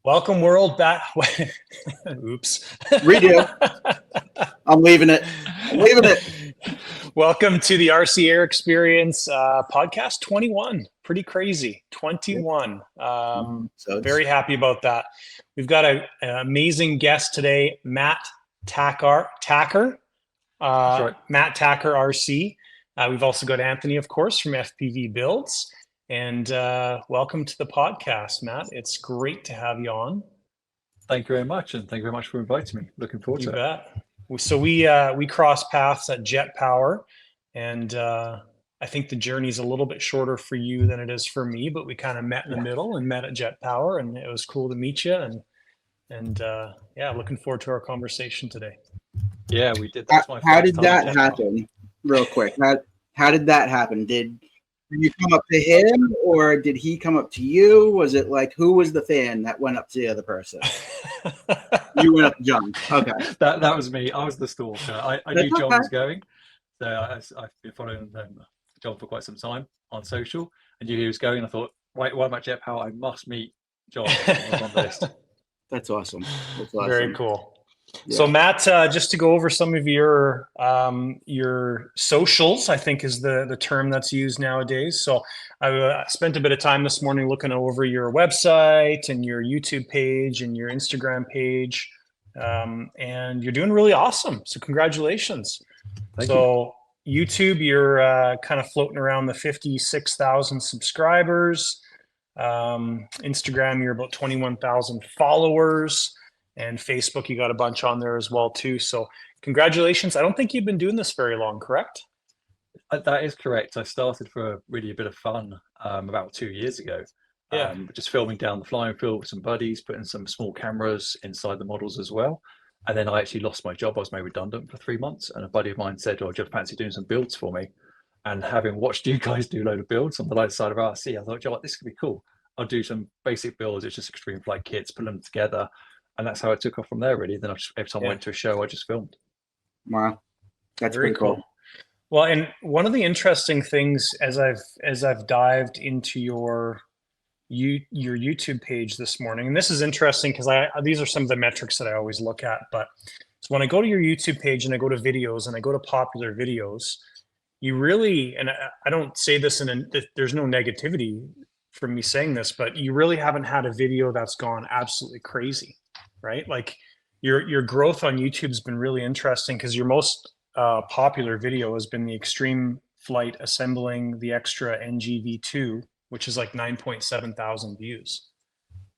Welcome, world. Back. Oops. Redo. I'm leaving it. I'm leaving it. Welcome to the RC Air Experience podcast 21. Pretty crazy. 21. Very happy about that. We've got an amazing guest today, Matt Takhar. Right. Matt Takhar, RC. We've also got Anthony, of course, from FPV Builds. And welcome to the podcast, Matt. It's great to have you on. Thank you very much, and thank you very much for inviting me. Looking forward to it. You bet. So we crossed paths at Jet Power, and I think the journey's a little bit shorter for you than it is for me, but we kind of met in the middle and met at Jet Power, and it was cool to meet you. And looking forward to our conversation today. Yeah, we did. How did that happen? Real quick, how did that happen? Did you come up to him, or did he come up to you? Was it like, who was the fan that went up to the other person? You went up to John. Okay. That was me. I was the stalker. I knew John was going. So I've been following John for quite some time on social. I knew he was going. I thought, right, while I'm at Jet Power, I must meet John. I was on the list. That's awesome. Very cool. Yeah. So Matt, just to go over some of your socials, I think is the term that's used nowadays. So I spent a bit of time this morning looking over your website and your YouTube page and your Instagram page, and you're doing really awesome. So congratulations. Thank you. YouTube, you're kind of floating around the 56,000 subscribers. Instagram, you're about 21,000 followers. And Facebook, you got a bunch on there as well, too. So congratulations. I don't think you've been doing this very long, correct? That is correct. I started for really a bit of fun about 2 years ago. Yeah. Just filming down the flying field with some buddies, putting some small cameras inside the models as well. And then I actually lost my job. I was made redundant for 3 months. And a buddy of mine said, "Oh, do you fancy doing some builds for me?" And having watched you guys do a load of builds on the light side of RC, I thought, "Do you know what, this could be cool. I'll do some basic builds. It's just extreme flight kits, put them together." And that's how it took off from there, really. Then every time I went to a show, I just filmed. Wow, that's very pretty cool. Well, and one of the interesting things as I've dived into your YouTube page this morning, and this is interesting because these are some of the metrics that I always look at. But so when I go to your YouTube page and I go to videos and I go to popular videos, you really, and I don't say this there's no negativity from me saying this, but you really haven't had a video that's gone absolutely crazy. Right? Like your growth on YouTube has been really interesting because your most popular video has been the extreme flight assembling the extra NGV2, which is like 9.7 thousand views.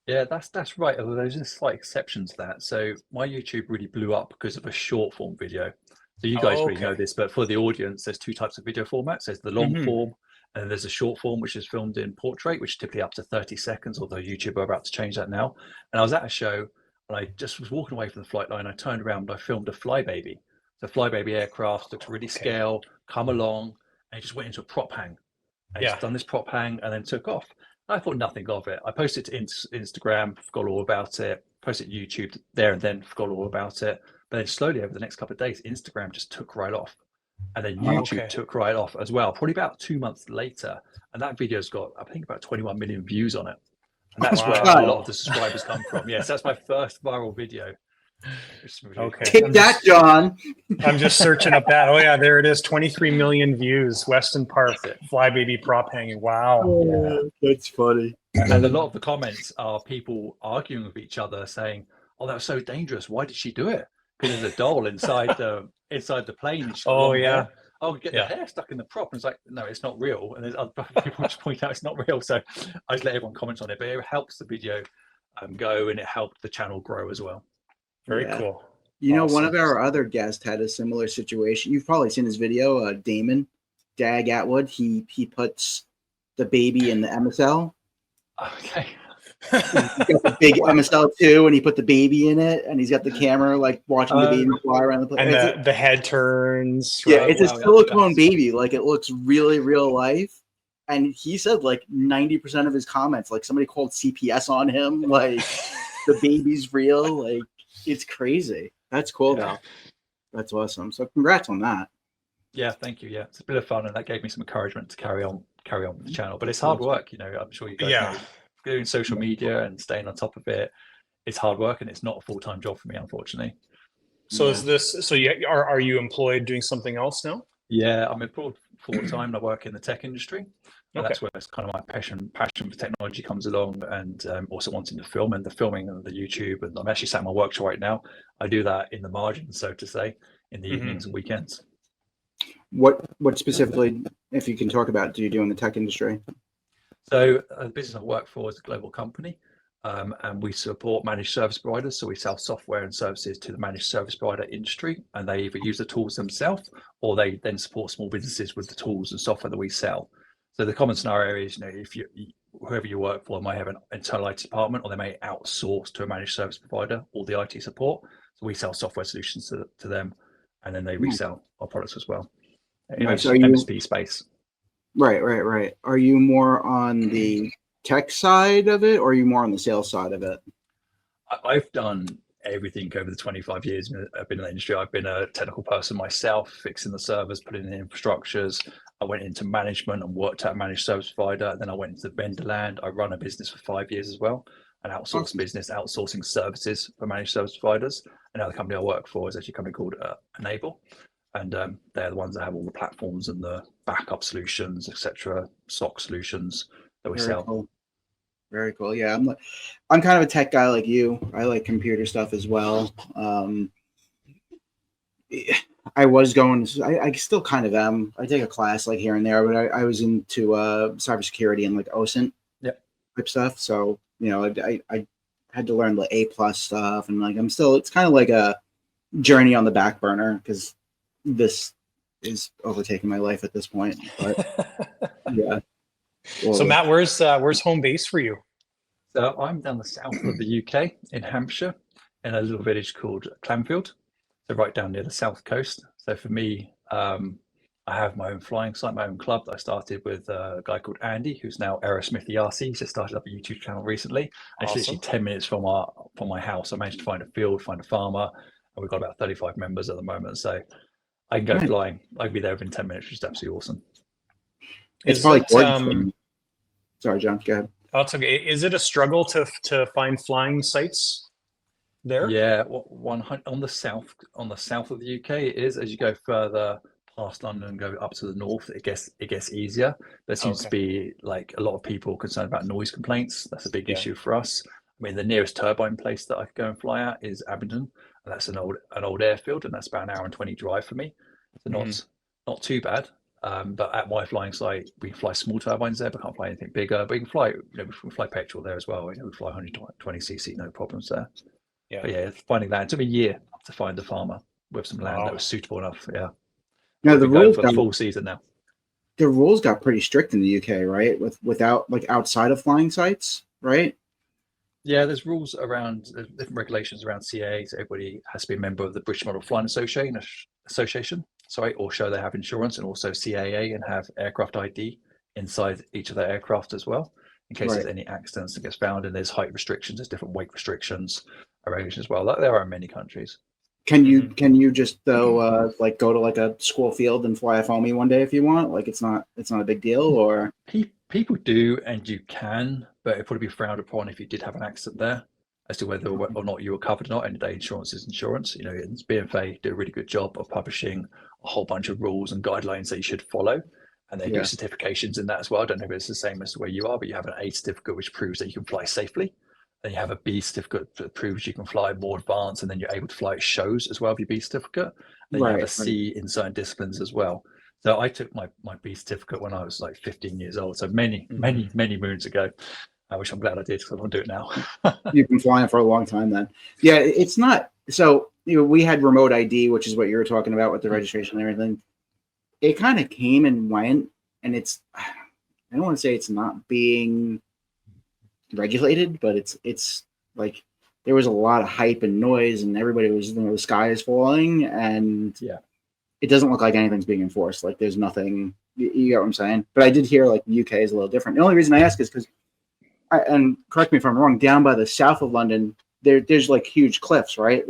Yeah, that's right. Although there's just slight exceptions to that. So my YouTube really blew up because of a short form video. So you guys really know this, but for the audience, there's two types of video formats. There's the long form, and then there's a short form, which is filmed in portrait, which is typically up to 30 seconds, although YouTube are about to change that now. And I was at a show, and I just was walking away from the flight line. I turned around and I filmed a flybaby. The flybaby aircraft looked really scale, come along, and it just went into a prop hang. And it's done this prop hang and then took off. I thought nothing of it. I posted it to Instagram, forgot all about it. Posted to YouTube there and then, forgot all about it. But then slowly over the next couple of days, Instagram just took right off. And then YouTube took right off as well, probably about 2 months later. And that video's got, I think, about 21 million views on it. And that's where a lot of the subscribers come from. Yes, that's my first viral video. Take that, John. I'm just searching up that. Oh yeah, there it is. 23 million views. Weston Park flybaby prop hanging. Wow. Oh, that's funny. And a lot of the comments are people arguing with each other, saying, "Oh, that was so dangerous. Why did she do it?" Because there's a doll inside the plane. Oh yeah. Hair. Oh, get the hair stuck in the prop. And it's like, no, it's not real. And there's other people just point out it's not real. So I just let everyone comment on it. But it helps the video go, and it helped the channel grow as well. Very cool. You know, one of our other guests had a similar situation. You've probably seen his video, Damon Dag Atwood. He puts the baby in the MSL. Okay. He's got the big MSL too, and he put the baby in it, and he's got the camera like watching the baby fly around the place. And the head turns. Yeah, it's a silicone baby. Like, it looks really real life. And he said like 90% of his comments, like somebody called CPS on him, like the baby's real. Like, it's crazy. That's cool though. That's awesome. So congrats on that. Yeah, thank you. Yeah, it's a bit of fun, and that gave me some encouragement to carry on with the channel. But it's hard work, you know. I'm sure you guys know. Doing social media and staying on top of it, it's hard work and it's not a full-time job for me, unfortunately. So are you employed doing something else now? Yeah, I'm employed full-time and I work in the tech industry. And Okay. that's where it's kind of my passion for technology comes along, and also wanting to film and the filming and the YouTube. And I'm actually sat in my workshop right now. I do that in the margins, so to say, in the evenings and weekends. What specifically, if you can talk about, do you do in the tech industry? So the business I work for is a global company, and we support managed service providers. So we sell software and services to the managed service provider industry, and they either use the tools themselves or they then support small businesses with the tools and software that we sell. So the common scenario is, if whoever you work for might have an internal IT department, or they may outsource to a managed service provider all the IT support. So we sell software solutions to them, and then they resell our products as well. Right. So MSP space. Right. Are you more on the tech side of it, or are you more on the sales side of it? I've done everything over the 25 years I've been in the industry. I've been a technical person myself, fixing the servers, putting in infrastructures. I went into management and worked at a managed service provider. Then I went into vendor land. I run a business for 5 years as well, an outsourced business, outsourcing services for managed service providers. And now the company I work for is actually a company called Enable. And they're the ones that have all the platforms and the backup solutions, etc., SOC solutions that we sell. Cool. Very cool. Yeah, I'm kind of a tech guy like you. I like computer stuff as well. I was going. I still kind of am. I take a class like here and there, but I was into cybersecurity and like OSINT type stuff. So I had to learn the A+ stuff, and like I'm still. It's kind of like a journey on the back burner because this is overtaking my life at this point. But yeah. So Matt, where's home base for you? So I'm down the south of the UK in Hampshire, in a little village called Clanfield. So right down near the south coast. So for me, I have my own flying site, my own club that I started with a guy called Andy, who's now Aerosmith ERC. He's just started up a YouTube channel recently. And it's literally 10 minutes from my house. I managed to find a field, find a farmer, and we've got about 35 members at the moment. So I can go flying. I can be there within 10 minutes, which is absolutely awesome. It's probably sorry, John, go ahead. Oh, it's okay. Is it a struggle to find flying sites there? Yeah, on the south of the UK, it is. As you go further past London and go up to the north, it gets easier. There seems to be like a lot of people concerned about noise complaints. That's a big issue for us. I mean, the nearest turbine place that I could go and fly at is Abingdon, and that's an old airfield, and that's about an hour and 20 drive for me. So not too bad. But at my flying site, we can fly small turbines there, but can't fly anything bigger. But we can fly, we can fly petrol there as well. We fly 120 cc, no problems there. Yeah. But yeah, finding that, it took me a year to find a farmer with some land that was suitable enough. Yeah. Now the rules for the full season now. The rules got pretty strict in the UK, right? Without like outside of flying sites, right? Yeah, there's rules around different regulations around CAA. So everybody has to be a member of the British Model Flying Association. Or show they have insurance, and also CAA, and have aircraft ID inside each of their aircraft as well, in case there's any accidents that gets found. And there's height restrictions, there's different weight restrictions, regulations as well. There are in many countries. Can you just like go to like a school field and fly a foamy one day if you want? Like it's not a big deal, or people do, and you can, but it'd probably be frowned upon if you did have an accident there, as to whether or not you were covered or not. End of the day, insurance is insurance. BMFA do a really good job of publishing a whole bunch of rules and guidelines that you should follow, and they do certifications in that as well. I don't know if it's the same as where you are, but you have an A certificate which proves that you can fly safely. Then you have a B certificate that proves you can fly more advanced, and then you're able to fly at shows as well with your B certificate. Then you have a C in certain disciplines as well. So I took my B certificate when I was like 15 years old, so many moons ago, which I'm glad I did, because I don't do it now. You've been flying for a long time then. Yeah, it's not. So we had remote ID, which is what you were talking about with the registration and everything. It kind of came and went, and I don't want to say it's not being regulated, but it's like there was a lot of hype and noise, and everybody was, the sky is falling, and it doesn't look like anything's being enforced. Like there's nothing. You get what I'm saying? But I did hear like the UK is a little different. The only reason I ask is because, and correct me if I'm wrong, down by the south of London, there's like huge cliffs, right?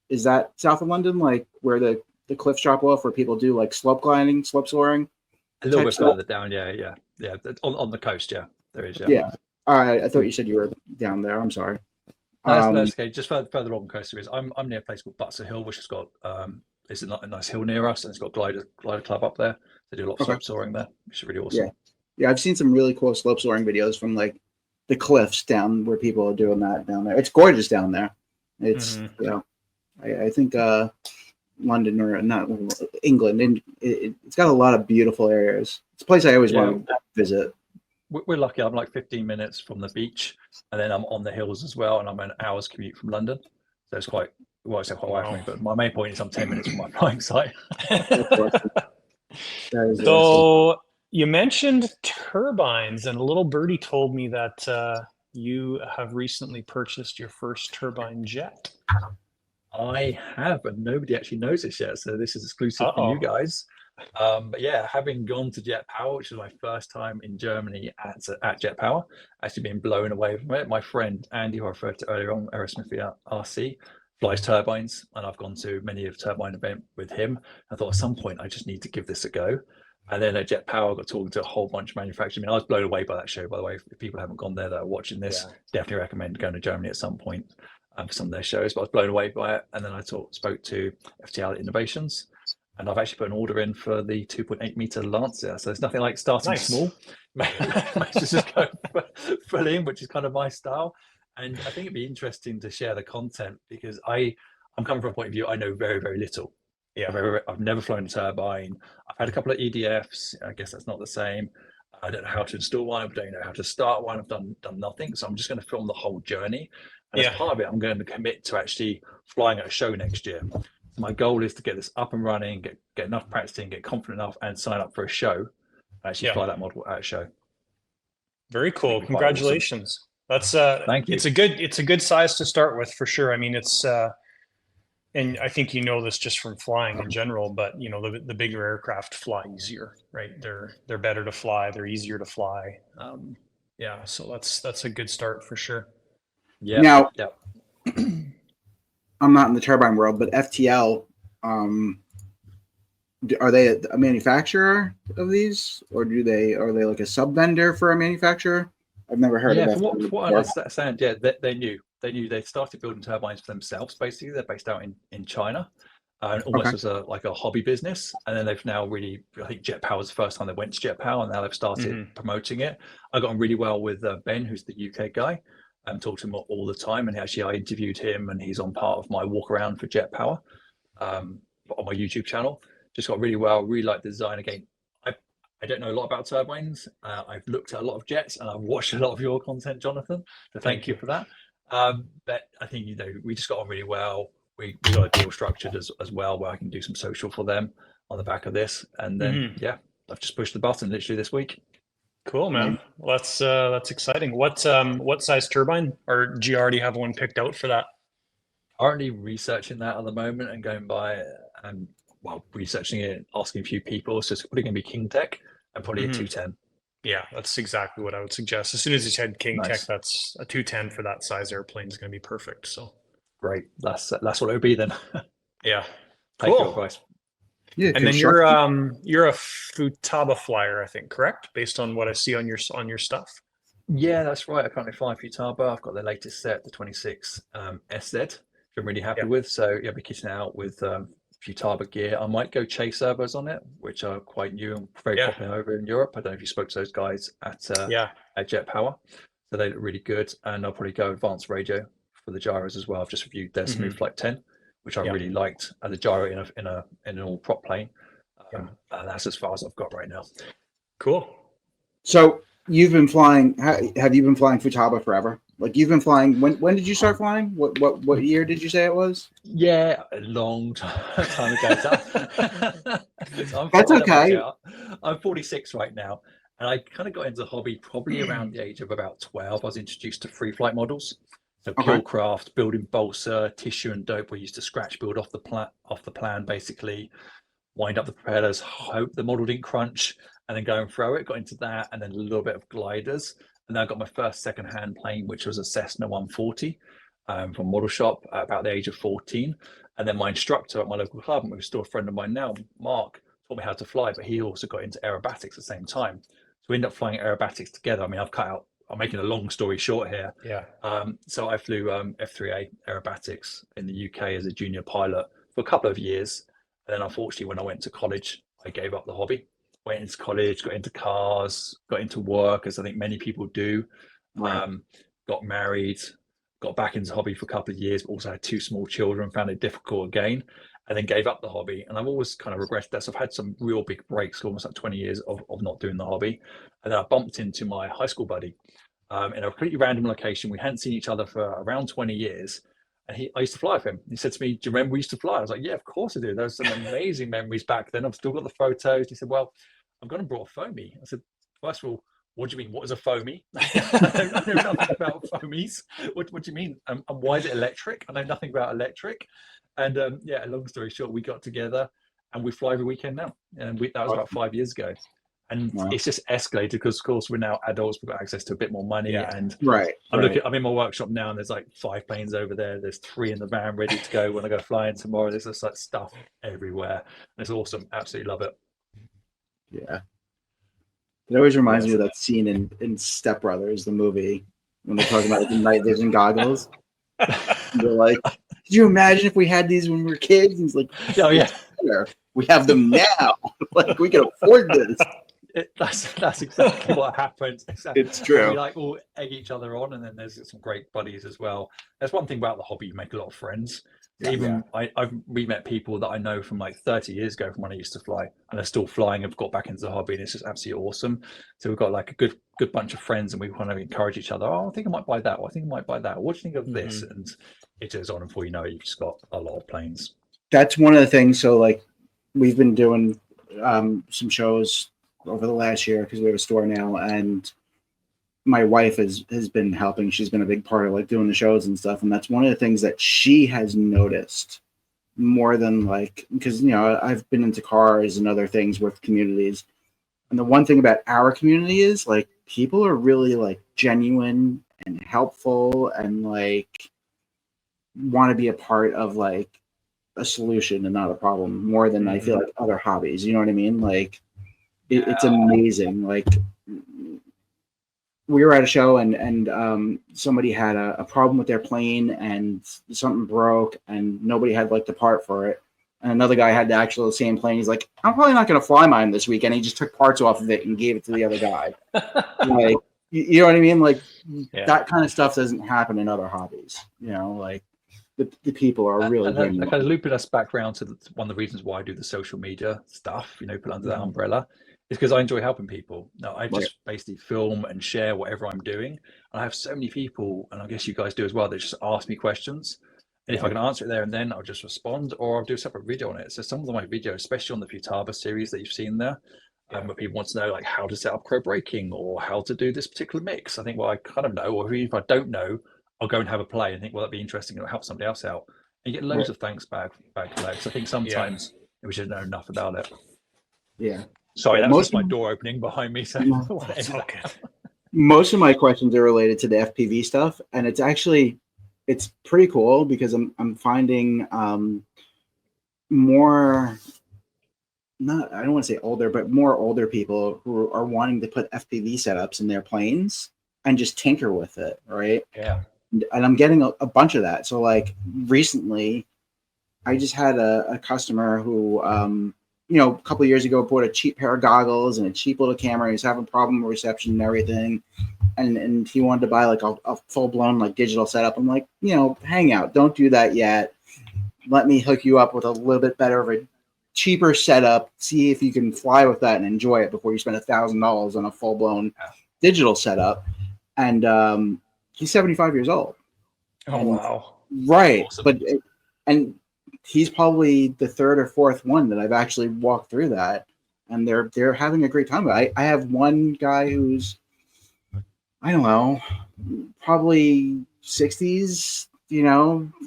Is that south of London, like where the cliffs drop off, where people do like slope gliding, slope soaring? A little bit further down, yeah. On the coast, there is, Yeah. All right. I thought you said you were down there. I'm sorry. That's okay. Just further along the coast, I'm near a place called Butser Hill, which has got it's a nice hill near us, and it's got glider club up there. They do a lot of Okay. slope soaring there, which is really awesome. Yeah, I've seen some really cool slope soaring videos from like the cliffs down where people are doing that down there. It's gorgeous down there. It's I think London or not England, and it's got a lot of beautiful areas. It's a place I always want to visit. We're lucky. I'm like 15 minutes from the beach, and then I'm on the hills as well, and I'm an hour's commute from London, so it's quite away from me. But my main point is I'm 10 minutes from my flying site. So you mentioned turbines, and a little birdie told me that you have recently purchased your first turbine jet. I have, and nobody actually knows this yet, so this is exclusive for you guys. But yeah, having gone to Jet Power, which was my first time in Germany at Jet Power, actually being blown away from it. My friend Andy, who I referred to earlier on, Aerosmith RC, flies turbines, and I've gone to many of turbine event with him. I thought at some point I just need to give this a go. And then at Jet Power, I got talking to a whole bunch of manufacturers. I mean, I was blown away by that show, by the way. If people haven't gone there that are watching this, definitely recommend going to Germany at some point for some of their shows. But I was blown away by it. And then I spoke to FTL Innovations, and I've actually put an order in for the 2.8 meter Lancia. So there's nothing like starting small. Just go full in, which is kind of my style. And I think it'd be interesting to share the content, because I'm coming from a point of view, I know very, very little. I've never flown a turbine. I've had a couple of EDFs. I guess that's not the same. I don't know how to install one. I don't know how to start one. I've done nothing. So I'm just going to film the whole journey. And as part of it, I'm going to commit to actually flying at a show next year. So my goal is to get this up and running, get enough practicing, get confident enough, and sign up for a show, and actually fly that model at a show. Very cool. Congratulations. Awesome. Thank you. It's a good size to start with, for sure. I mean, it's and I think you know this just from flying in general, but you know, the bigger aircraft fly easier, right? They're better to fly, they're easier to fly. So that's a good start for sure. Now, I'm not in the turbine world, but FTL, are they a manufacturer of these, or are they like a sub vendor for a manufacturer? I've never heard of that. From what I understand, they knew they started building turbines for themselves. Basically, they're based out in China, and almost as a hobby business. And then they've now really, I think Jet Power was the first time they went to Jet Power, and now they've started promoting it. I got on really well with Ben, who's the UK guy. I talk to him all the time, and actually I interviewed him, and he's on part of my walk around for Jet Power on my YouTube channel. Just got really well, really like the design. Again, I don't know a lot about turbines. I've looked at a lot of jets, and I've watched a lot of your content, Jonathan. So thank you for that. But I think, you know, we just got on really well. We got a deal structured as well, where I can do some social for them on the back of this. And then I've just pushed the button literally this week. Cool, man. Well, that's exciting. What size turbine, or do you already have one picked out for that? Currently researching that at the moment and going by and researching it, asking a few people. So it's probably going to be King Tech and probably a 210. Yeah, that's exactly what I would suggest. As soon as you said King Tech, that's a 210 for that size airplane is going to be perfect. So great. That's what it would be then. Yeah. Take your advice. Yeah, and then you're a Futaba flyer, I think, correct? Based on what I see on your stuff. Yeah, that's right. I currently fly Futaba. I've got the latest set, the 26 SZ, which I'm really happy with. So yeah, I'll be kitting out with Futaba gear. I might go chase servos on it, which are quite new and very popular over in Europe. I don't know if you spoke to those guys at Jet Power. So they look really good. And I'll probably go advanced radio for the gyros as well. I've just reviewed their Smooth Flight 10, which I really liked as a gyro in an all prop plane. And that's as far as I've got right now. Cool. So you've been flying. Have you been flying Futaba forever? Like, you've been flying. When did you start flying? What year did you say it was? Yeah, a long time ago. That's okay. I'm 46 right now, and I kind of got into the hobby probably around the age of about 12. I was introduced to free flight models. So pure craft, building balsa, tissue and dope. We used to scratch build off the plan, basically wind up the propellers, hope the model didn't crunch, and then go and throw it. Got into that, and then a little bit of gliders. And then I got my first second-hand plane, which was a Cessna 140 from Model Shop at about the age of 14. And then my instructor at my local club, who's still a friend of mine now, Mark, taught me how to fly, but he also got into aerobatics at the same time. So we ended up flying aerobatics together. I mean, I've cut out I'm making a long story short here. Yeah. So I flew F3A aerobatics in the UK as a junior pilot for a couple of years. And then unfortunately, when I went to college, I gave up the hobby. Went into college, got into cars, got into work, as I think many people do. Right. Got married, got back into hobby for a couple of years, but also had two small children, found it difficult again, and then gave up the hobby. And I've always kind of regretted that. So I've had some real big breaks, almost like 20 years of not doing the hobby. And then I bumped into my high school buddy in a completely random location. We hadn't seen each other for around 20 years. And I used to fly with him. He said to me, "Do you remember we used to fly?" I was like, "Yeah, of course I do. There's some amazing memories back then. I've still got the photos." He said, "Well, I'm going to brought a foamy." I said, "First of all, what do you mean? What is a foamy?" I know nothing about foamies. What do you mean? And why is it electric? I know nothing about electric. And yeah, long story short, we got together and we fly every weekend now. And that was about 5 years ago. And it's just escalated because, of course, we're now adults. We've got access to a bit more money. Yeah. And Right. I'm in my workshop now, and there's like 5 planes over there. There's 3 in the van ready to go when I go flying tomorrow. There's just like stuff everywhere. And it's awesome. Absolutely love it. Yeah. It always reminds me of that scene in Step Brothers, the movie, when they're talking about the night vision goggles. They're like, "Could you imagine if we had these when we were kids?" And he's like, "Oh yeah, we have them now. Like we can afford this." That's exactly what happens. Exactly. It's true. We like all egg each other on, and then there's some great buddies as well. That's one thing about the hobby; you make a lot of friends. We met people that I know from like 30 years ago from when I used to fly, and they're still flying. Have got back into the hobby, and it's just absolutely awesome. So we've got like a good bunch of friends, and we kind of encourage each other. "Oh, I think I might buy that. Or I think I might buy that. What do you think of this?" And it goes on, and before you know it, you've just got a lot of planes. That's one of the things. So like, we've been doing some shows over the last year because we have a store now, and my wife has been helping. She's been a big part of like doing the shows and stuff, and that's one of the things that she has noticed more than like, because I've been into cars and other things with communities, and the one thing about our community is like people are really like genuine and helpful and like want to be a part of like a solution and not a problem more than I feel like other hobbies. You know what I mean? Like it's amazing. Like we were at a show and somebody had a problem with their plane and something broke and nobody had like the part for it. And another guy had the actual same plane. He's like, "I'm probably not going to fly mine this weekend." He just took parts off of it and gave it to the other guy. Like, you know what I mean? Like that kind of stuff doesn't happen in other hobbies. Like the people are really and kind of looping us back around to one of the reasons why I do the social media stuff, put under that umbrella, is because I enjoy helping people. Now I just basically film and share whatever I'm doing. And I have so many people, and I guess you guys do as well, that just ask me questions. And if I can answer it there and then, I'll just respond, or I'll do a separate video on it. So some of my videos, especially on the Futaba series that you've seen there, where people want to know like how to set up crow braking or how to do this particular mix. I think, well, I kind of know, or if I don't know, I'll go and have a play and think, well, that'd be interesting. It'll help somebody else out. And you get loads of thanks back to that. Because I think sometimes we should know enough about it. Yeah. Sorry, that was just my door opening behind me. So most of my questions are related to the FPV stuff, and it's pretty cool because I'm finding more, not, I don't want to say older, but more older people who are wanting to put FPV setups in their planes and just tinker with it, right? Yeah. And I'm getting a bunch of that. So like recently, I just had a customer who, a couple of years ago bought a cheap pair of goggles and a cheap little camera. He was having a problem with reception and everything. And he wanted to buy like a full blown like digital setup. I'm like, hang out, don't do that yet. Let me hook you up with a little bit better of a cheaper setup. See if you can fly with that and enjoy it before you spend $1,000 on a full blown digital setup. And he's 75 years old. Oh, wow. Right. Awesome. And he's probably the third or fourth one that I've actually walked through that. And they're having a great time. I have one guy who's, I don't know, probably 60s,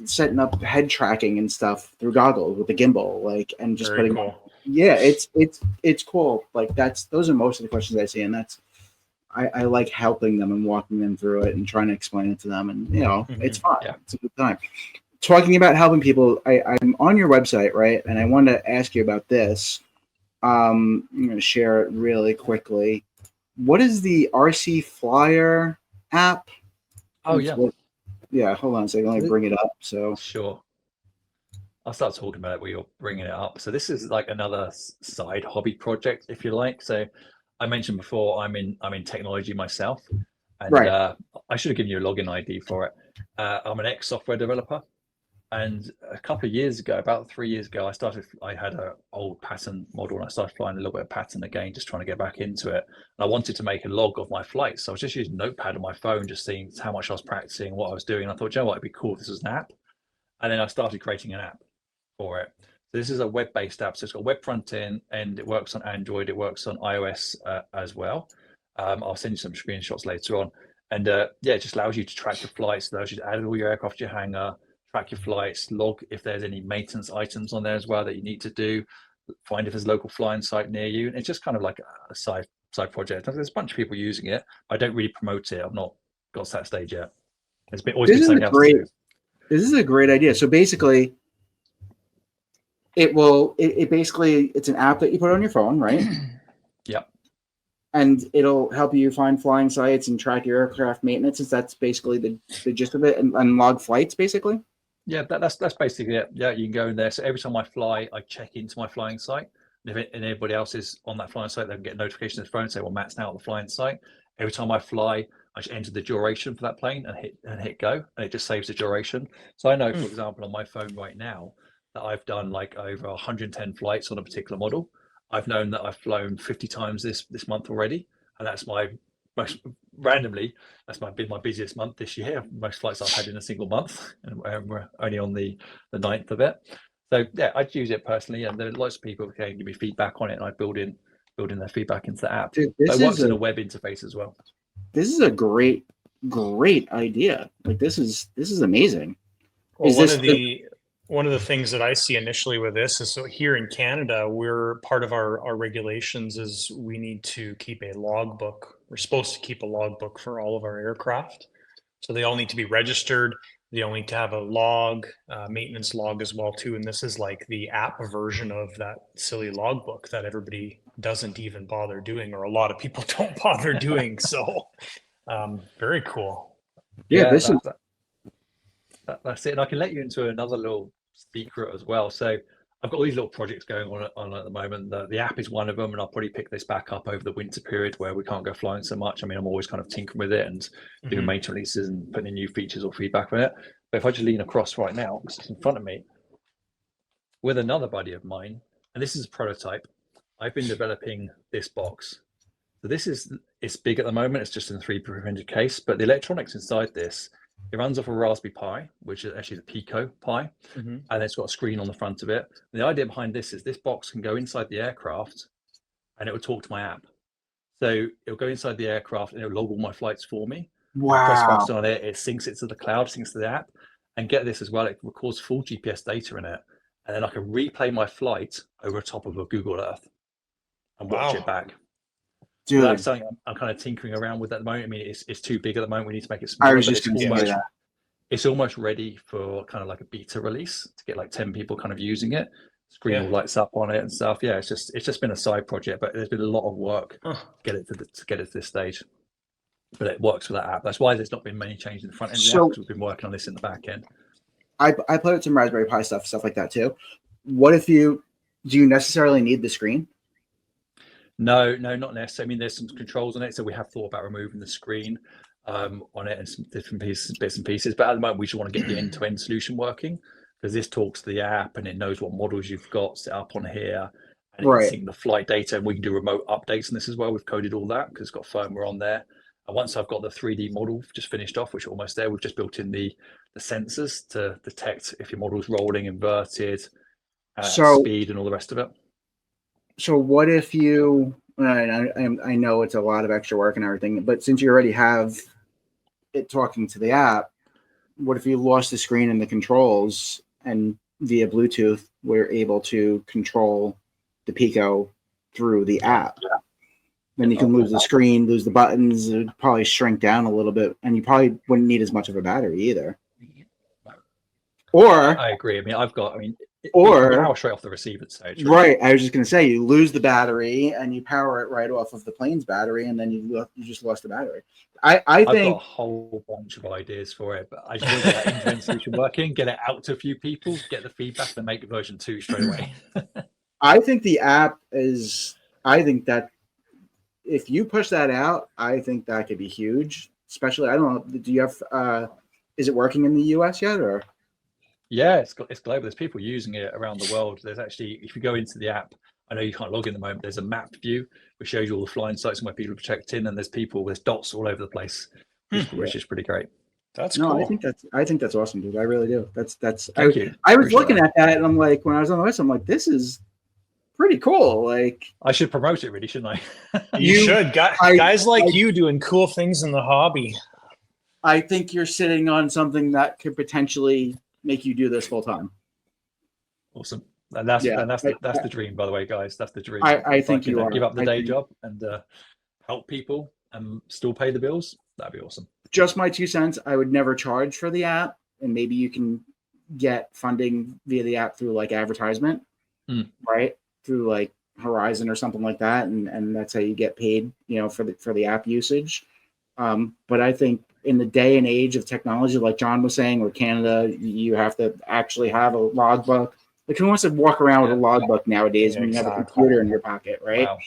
setting up head tracking and stuff through goggles with the gimbal, like, and just Very putting cool. Yeah, it's cool. Like those are most of the questions I see, and that's I like helping them and walking them through it and trying to explain it to them, and it's fun. Yeah. It's a good time. Talking about helping people, I'm on your website, right? And I wanted to ask you about this. I'm going to share it really quickly. What is the RC Flyer app. Oh yeah, Yeah, hold on a second. Let me bring it up. So sure. I'll start talking about it while you're bringing it up. So this is like another side hobby project, if you like. So I mentioned before, I'm in technology myself, and right. I should have given you a login ID for it. I'm an ex-software developer, and a couple of years ago, about 3 years ago, I had an old pattern model, and I started flying a little bit of pattern again, just trying to get back into it. And I wanted to make a log of my flights. So I was just using Notepad on my phone, just seeing how much I was practicing, what I was doing. And I thought, you know what, it'd be cool if this was an app. And then I started creating an app for it. So this is a web-based app. So it's got a web front end, and it works on Android. It works on iOS as well. I'll send you some screenshots later on. And yeah, it just allows you to track your flights, allows you to add all your aircraft to your hangar, track your flights, log if there's any maintenance items on there as well that you need to do, find if there's a local flying site near you. And it's just kind of like a side project. There's a bunch of people using it. I don't really promote it. I've not got to that stage yet. It's always been something else to do. This is a great idea. So basically, it's an app that you put on your phone, right? Yep. And it'll help you find flying sites and track your aircraft maintenance. That's basically the gist of it, and log flights, basically. Yeah, that's basically it. Yeah, you can go in there. So every time I fly, I check into my flying site. And if anybody else is on that flying site, they can get a notification on their phone and say, well, Matt's now at the flying site. Every time I fly, I just enter the duration for that plane and hit go, and it just saves the duration. So I know, for example, on my phone right now, that I've done like over 110 flights on a particular model. I've known that I've flown 50 times this month already, and that's my most randomly. That's been my busiest month this year. Most flights I've had in a single month, and we're only on the 9th of it. So yeah, I'd use it personally, and there are lots of people who can give me feedback on it, and I build in their feedback into the app. Dude, it works in a web interface as well. This is a great idea. Like this is amazing. Well, one of the things that I see initially with this is, so here in Canada, we're part of our regulations is we need to keep a logbook. We're supposed to keep a logbook for all of our aircraft. So they all need to be registered. They all need to have a log, maintenance log as well too. And this is like the app version of that silly logbook that everybody doesn't even bother doing, or a lot of people don't bother doing. So very cool. Yeah, that's it. And I can let you into another little secret as well. So I've got all these little projects going on at the moment. The app is one of them, and I'll probably pick this back up over the winter period where we can't go flying so much. I mean, I'm always kind of tinkering with it and doing maintenance releases and putting in new features or feedback on it. But if I just lean across right now, this is in front of me with another buddy of mine, and this is a prototype. I've been developing this box. So it's big at the moment. It's just in 300 case, but the electronics inside this, it runs off a Raspberry Pi, which is actually the Pico Pi, and it's got a screen on the front of it. And the idea behind this is this box can go inside the aircraft, and it will talk to my app. So it'll go inside the aircraft, and it'll log all my flights for me. Wow. I press a button on it, it syncs it to the cloud, syncs to the app, and get this as well, it records full GPS data in it, and then I can replay my flight over top of a Google Earth and watch it back. Dude, so that's something I'm kind of tinkering around with at the moment. I mean, it's too big at the moment. We need to make it smaller. I was just going to say that. It's almost ready for kind of like a beta release to get like 10 people kind of using it. Screen all lights up on it and stuff. Yeah, it's just been a side project, but there's been a lot of work to get it to this stage. But it works for that app. That's why there's not been many changes in the front end of the app, because we've been working on this in the back end. I played with some Raspberry Pi stuff like that too. Do you necessarily need the screen? No, not necessarily. I mean, there's some controls on it, so we have thought about removing the screen on it and some different bits and pieces. But at the moment, we just want to get the end-to-end solution working, because this talks to the app and it knows what models you've got set up on here, and it can sync the flight data, and we can do remote updates on this as well. We've coded all that because it's got firmware on there. And once I've got the 3D model just finished off, which is almost there, we've just built in the sensors to detect if your model's rolling, inverted, speed, and all the rest of it. So what if you, I know it's a lot of extra work and everything, but since you already have it talking to the app, what if you lost the screen and the controls, and via Bluetooth, we're able to control the Pico through the app? Then you can lose the screen, lose the buttons, it would probably shrink down a little bit, and you probably wouldn't need as much of a battery either. Or I agree. I mean, Or power straight off the receiver. So it's right, I was just gonna say you lose the battery and you power it right off of the plane's battery, and then you just lost the battery. I I've got a think whole bunch of ideas for it, but I just want to get that end-to-end solution working, get it out to a few people, get the feedback, and make version 2 straight away. I think the app is. I think that if you push that out, I think that could be huge. Especially, I don't know. Do you have? Is it working in the U.S. yet, or? Yeah, it's global. There's people using it around the world. There's actually, if you go into the app, I know you can't log in at the moment. There's a map view which shows you all the flying sites and where people have checked in, and there's dots all over the place, which is pretty great. That's No, cool. I think that's awesome, dude. I really do. That's. Thank you. I was Appreciate looking that. at that, and I'm like, when I was on the website, I'm like, this is pretty cool. Like, I should promote it, really, shouldn't I? You should. Guys like you doing cool things in the hobby. I think you're sitting on something that could potentially make you do this full time. Awesome. And that's the dream, by the way, guys. That's the dream. I If think can, you are. give up the I day think- job and help people and still pay the bills. That'd be awesome. Just my 2 cents. I would never charge for the app, and maybe you can get funding via the app through like advertisement, right? Through like Horizon or something like that, and that's how you get paid, for the app usage. But I think in the day and age of technology, like John was saying, with Canada, you have to actually have a logbook. Like, who wants to walk around with a logbook nowadays when you have a computer in your pocket, right? Wow.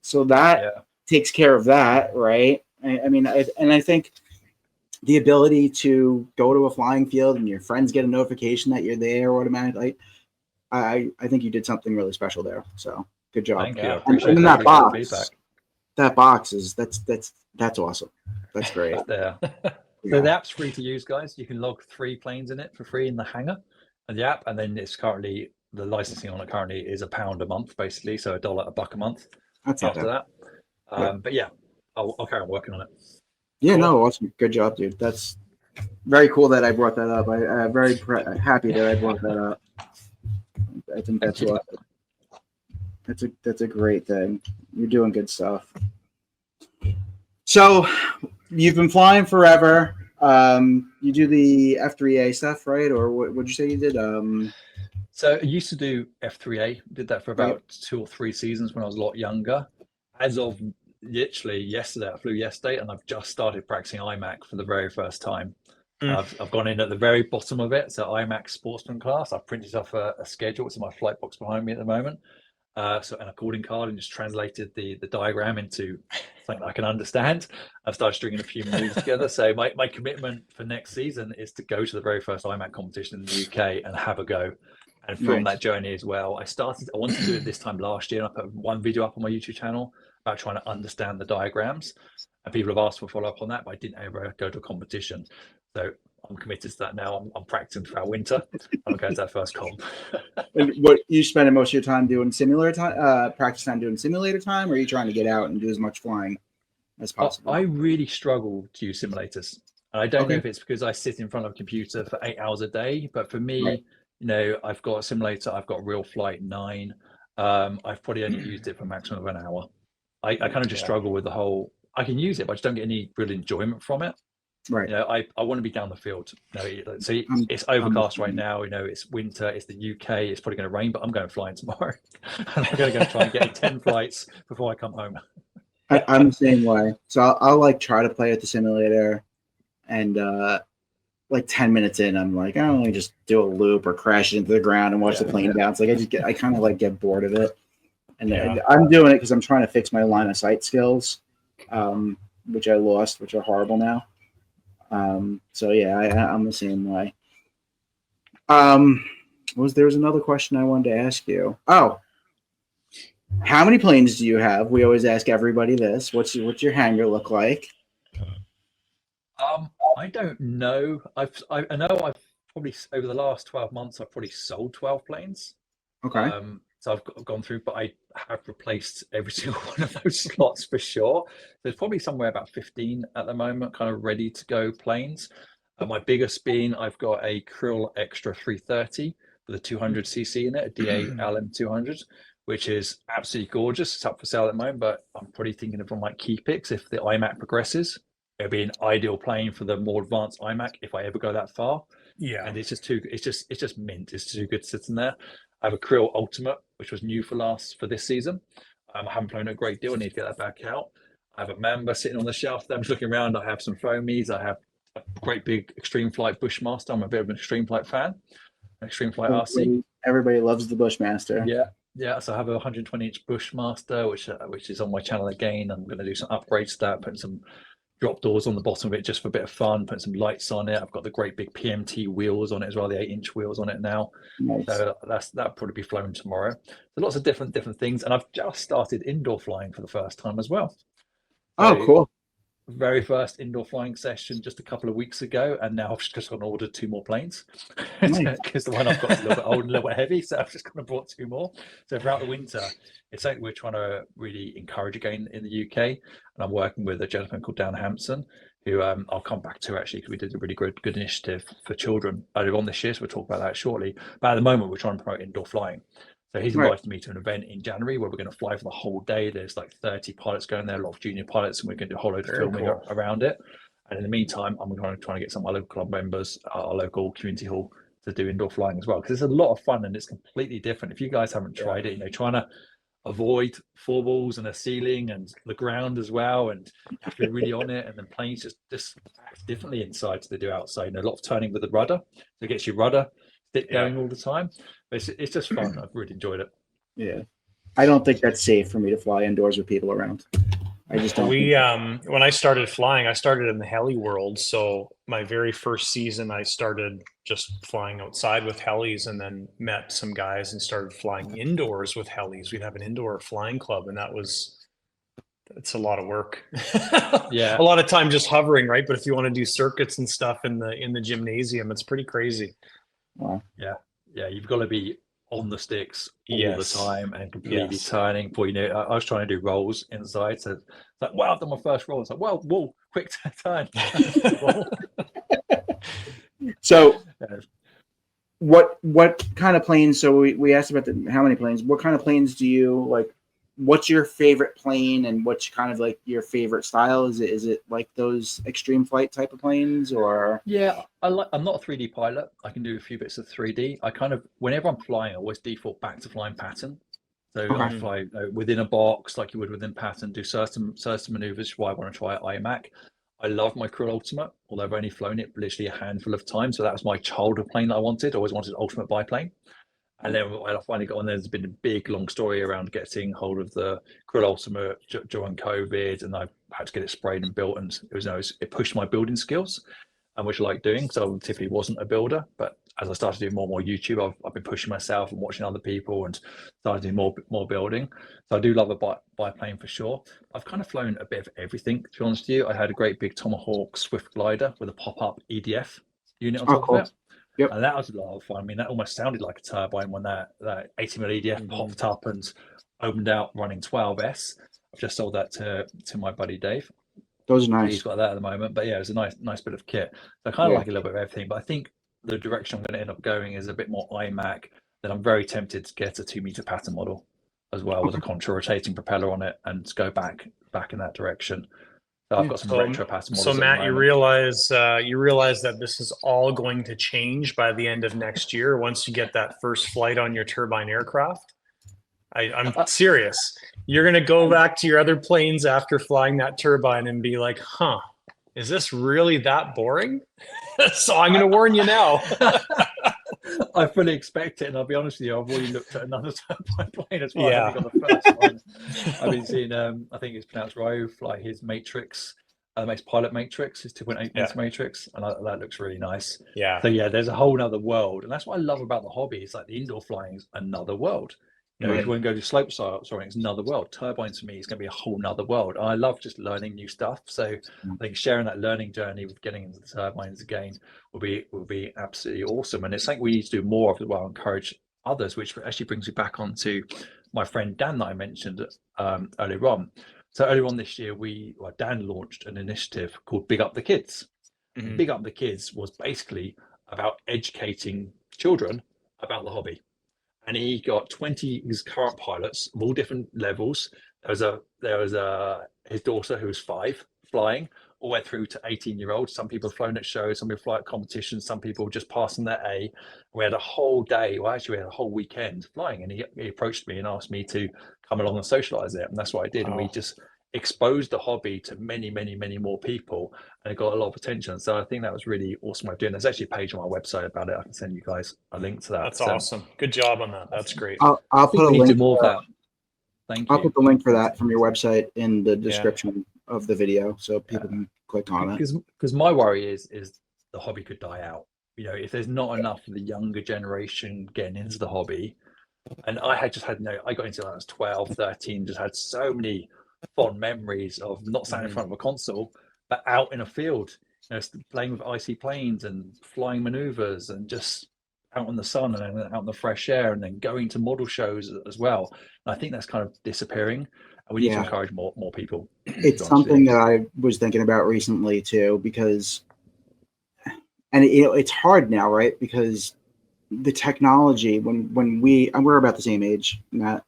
So that takes care of that, right? I think the ability to go to a flying field and your friends get a notification that you're there automatically, I think you did something really special there. So good job. Thank you. I And appreciate then that. that box, Feedback. that box is that's awesome. That's great. There. Yeah. So the app's free to use, guys. You can log 3 planes in it for free in the hangar and the app, and then it's currently the licensing on it currently is £1 a month, basically, so $1 a month. That's not after bad. that. But yeah, I'll carry on working on it. Yeah, Cool. no, awesome. Good job, dude. That's very cool that I brought that up. I'm very happy that I brought that up. I think that's Thank you. awesome. That's a great thing. You're doing good stuff. So you've been flying forever. You do the F3A stuff, right? Or what would you say you did? So I used to do F3A, did that for about 2 or 3 seasons when I was a lot younger. As of literally yesterday, I flew yesterday, and I've just started practicing IMAC for the very first time. I've gone in at the very bottom of it, so IMAC Sportsman class. I've printed off a schedule. It's in my flight box behind me at the moment. So an according card, and just translated the diagram into something I can understand. I've started stringing a few moves together. So my commitment for next season is to go to the very first IMAC competition in the UK and have a go. And from that journey as well, I wanted to do it this time last year, and I put one video up on my YouTube channel about trying to understand the diagrams. And people have asked for follow-up on that, but I didn't ever go to a competition. So I'm committed to that now. I'm practicing throughout winter. I'm going to that first comp. And what you spending most of your time doing simulator time, practice time doing simulator time, or are you trying to get out and do as much flying as possible? I really struggle to use simulators. And I don't know if it's because I sit in front of a computer for 8 hours a day, but for me, I've got a simulator, I've got Real Flight 9. I've probably only used it for a maximum of an hour. I kind of just struggle with the whole, I can use it, but I just don't get any real enjoyment from it. Right. I want to be down the field. So it's overcast right now. It's winter. It's the UK. It's probably going to rain, but I'm going flying tomorrow. And I'm going to go try and get 10 flights before I come home. I'm the same way. So I'll like try to play at the simulator, and like 10 minutes in, I'm like, I only just do a loop or crash it into the ground and watch the plane bounce. Like I kind of like get bored of it. And I'm doing it because I'm trying to fix my line of sight skills, which I lost, which are horrible now. So yeah, I'm the same way. There was another question I wanted to ask you. Oh, how many planes do you have? We always ask everybody this. What's your hangar look like? I don't know. I know I've probably over the last 12 months I've probably sold 12 planes. Okay. So I've gone through, but I have replaced every single one of those slots for sure. There's probably somewhere about 15 at the moment, kind of ready to go planes. My biggest being, I've got a Krill Extra 330 with a 200cc in it, a DA LM 200, which is absolutely gorgeous. It's up for sale at the moment, but I'm probably thinking of one like key picks if the IMAC progresses. It'll be an ideal plane for the more advanced IMAC if I ever go that far. Yeah. And it's just mint. It's too good to sit in there. I have a Krill Ultimate, which was new for this season. I haven't flown a great deal. I need to get that back out. I have a Mamba sitting on the shelf. I'm just looking around. I have some foamies. I have a great big Extreme Flight Bushmaster. I'm a bit of an Extreme Flight fan. Extreme Flight RC. Everybody loves the Bushmaster. Yeah. So I have a 120-inch Bushmaster, which is on my channel again. I'm going to do some upgrades to that, putting some drop doors on the bottom of it just for a bit of fun, putting some lights on it. I've got the great big PMT wheels on it as well, the 8-inch wheels on it now. Nice. So that'll probably be flown tomorrow. So lots of different things, and I've just started indoor flying for the first time as well. Oh, cool. Very first indoor flying session just a couple of weeks ago, and now I've just gone and ordered 2 more planes because the one I've got is a little bit old and a little bit heavy, so I've just gone and brought 2 more. So throughout the winter, it's something we're trying to really encourage again in the UK, and I'm working with a gentleman called Dan Hampson, who I'll come back to actually, because we did a really good initiative for children earlier on this year, so we'll talk about that shortly. But at the moment, we're trying to promote indoor flying. So he's invited me to an event in January where we're going to fly for the whole day. There's like 30 pilots going there, a lot of junior pilots, and we're going to do a whole load of filming around it. And in the meantime, I'm going to try and get some of my local club members, our local community hall, to do indoor flying as well, because it's a lot of fun and it's completely different. If you guys haven't tried it, trying to avoid 4 balls and a ceiling and the ground as well, and you have to be really on it. And then planes just act differently inside to they do outside. A lot of turning with the rudder, so it gets your rudder stick going all the time. But it's just fun. I've really enjoyed it. Yeah, I don't think that's safe for me to fly indoors with people around. I just don't. When I started flying, I started in the heli world. So my very first season, I started just flying outside with helis, and then met some guys and started flying indoors with helis. We'd have an indoor flying club, and it's a lot of work. A lot of time just hovering, right? But if you want to do circuits and stuff in the gymnasium, it's pretty crazy. Wow. Yeah, you've got to be on the sticks all the time and completely turning. For I was trying to do rolls inside, so it's like, wow, I've done my first roll. It's like, wow, whoa, quick turn. So, what kind of planes? So we asked about how many planes. What kind of planes do you like? What's your favorite plane, and what's kind of like your favorite style? Is it like those extreme flight type of planes, or? Yeah, I'm not a 3D pilot. I can do a few bits of 3D. I kind of, whenever I'm flying, I always default back to flying pattern. So I fly within a box like you would within pattern, do certain maneuvers. Why I want to try IMAC. I love my Krill Ultimate, although I've only flown it literally a handful of times. So that was my childhood plane that I wanted. I always wanted an ultimate biplane. And then I finally got on. There's been a big, long story around getting hold of the Krill Ultimate during COVID, and I had to get it sprayed and built. And it pushed my building skills, which I like doing. So I typically wasn't a builder, but as I started doing more and more YouTube, I've been pushing myself and watching other people and started doing more building. So I do love a biplane for sure. I've kind of flown a bit of everything, to be honest with you. I had a great big Tomahawk Swift glider with a pop-up EDF unit on top of it. Yep. And that was a lot of fun. I mean, that almost sounded like a turbine when that 80mm EDF popped up and opened out running 12S. I've just sold that to my buddy Dave. Those are nice. He's got that at the moment. But yeah, it's a nice bit of kit. So I kind of like a little bit of everything. But I think the direction I'm going to end up going is a bit more IMAC. Then I'm very tempted to get a 2-meter pattern model as well with a contra rotating propeller on it and go back in that direction. So I've got some retro pattern models. So Matt, you realize that this is all going to change by the end of next year once you get that first flight on your turbine aircraft. I'm serious. You're going to go back to your other planes after flying that turbine and be like, huh, is this really that boring? So I'm going to warn you now. I fully expect it, and I'll be honest with you, I've already looked at another turbine plane as well. I've got the first one. I've been seeing, I think it's pronounced Ro, fly his Matrix, makes pilot Matrix, his 2.8 meter Matrix, and that looks really nice. Yeah. So yeah, there's a whole other world, and that's what I love about the hobby. It's like the indoor flying is another world. If you want to go to slope soaring, it's another world. Turbines for me is going to be a whole nother world. I love just learning new stuff. So I think sharing that learning journey with getting into the turbines again will be absolutely awesome. And it's something we need to do more of as well, encourage others, which actually brings me back onto my friend Dan that I mentioned earlier on. So earlier on this year, Dan launched an initiative called Big Up the Kids. Mm-hmm. Big Up the Kids was basically about educating children about the hobby. And he got 20 his current pilots of all different levels. There was his daughter who was 5 flying, all the way through to 18-year-olds. Some people have flown at shows, some people fly at competitions, some people just passing their A. We had a whole day, well, actually, we had a whole weekend flying, and he approached me and asked me to come along and socialize it. And that's what I did. Wow. And we just exposed the hobby to many, many, many more people, and it got a lot of attention. So I think that was really awesome way of doing. There's actually a page on my website about it. I can send you guys a link to that. That's awesome. Good job on that. That's great. I'll put a we need to link. do more of that. Thank you. I'll put the link for that from your website in the description of the video, so people can click on it. Because my worry is the hobby could die out. You know, if there's not enough of the younger generation getting into the hobby, and I got into it when I was 12, 13, just had so many fond memories of not standing in front of a console, but out in a field, you know, playing with icy planes and flying maneuvers and just out in the sun and then out in the fresh air, and then going to model shows as well. And I think that's kind of disappearing, and we need to encourage more people. It's something that I was thinking about recently too, because, and it's hard now, right? Because the technology, when we're about the same age, Matt,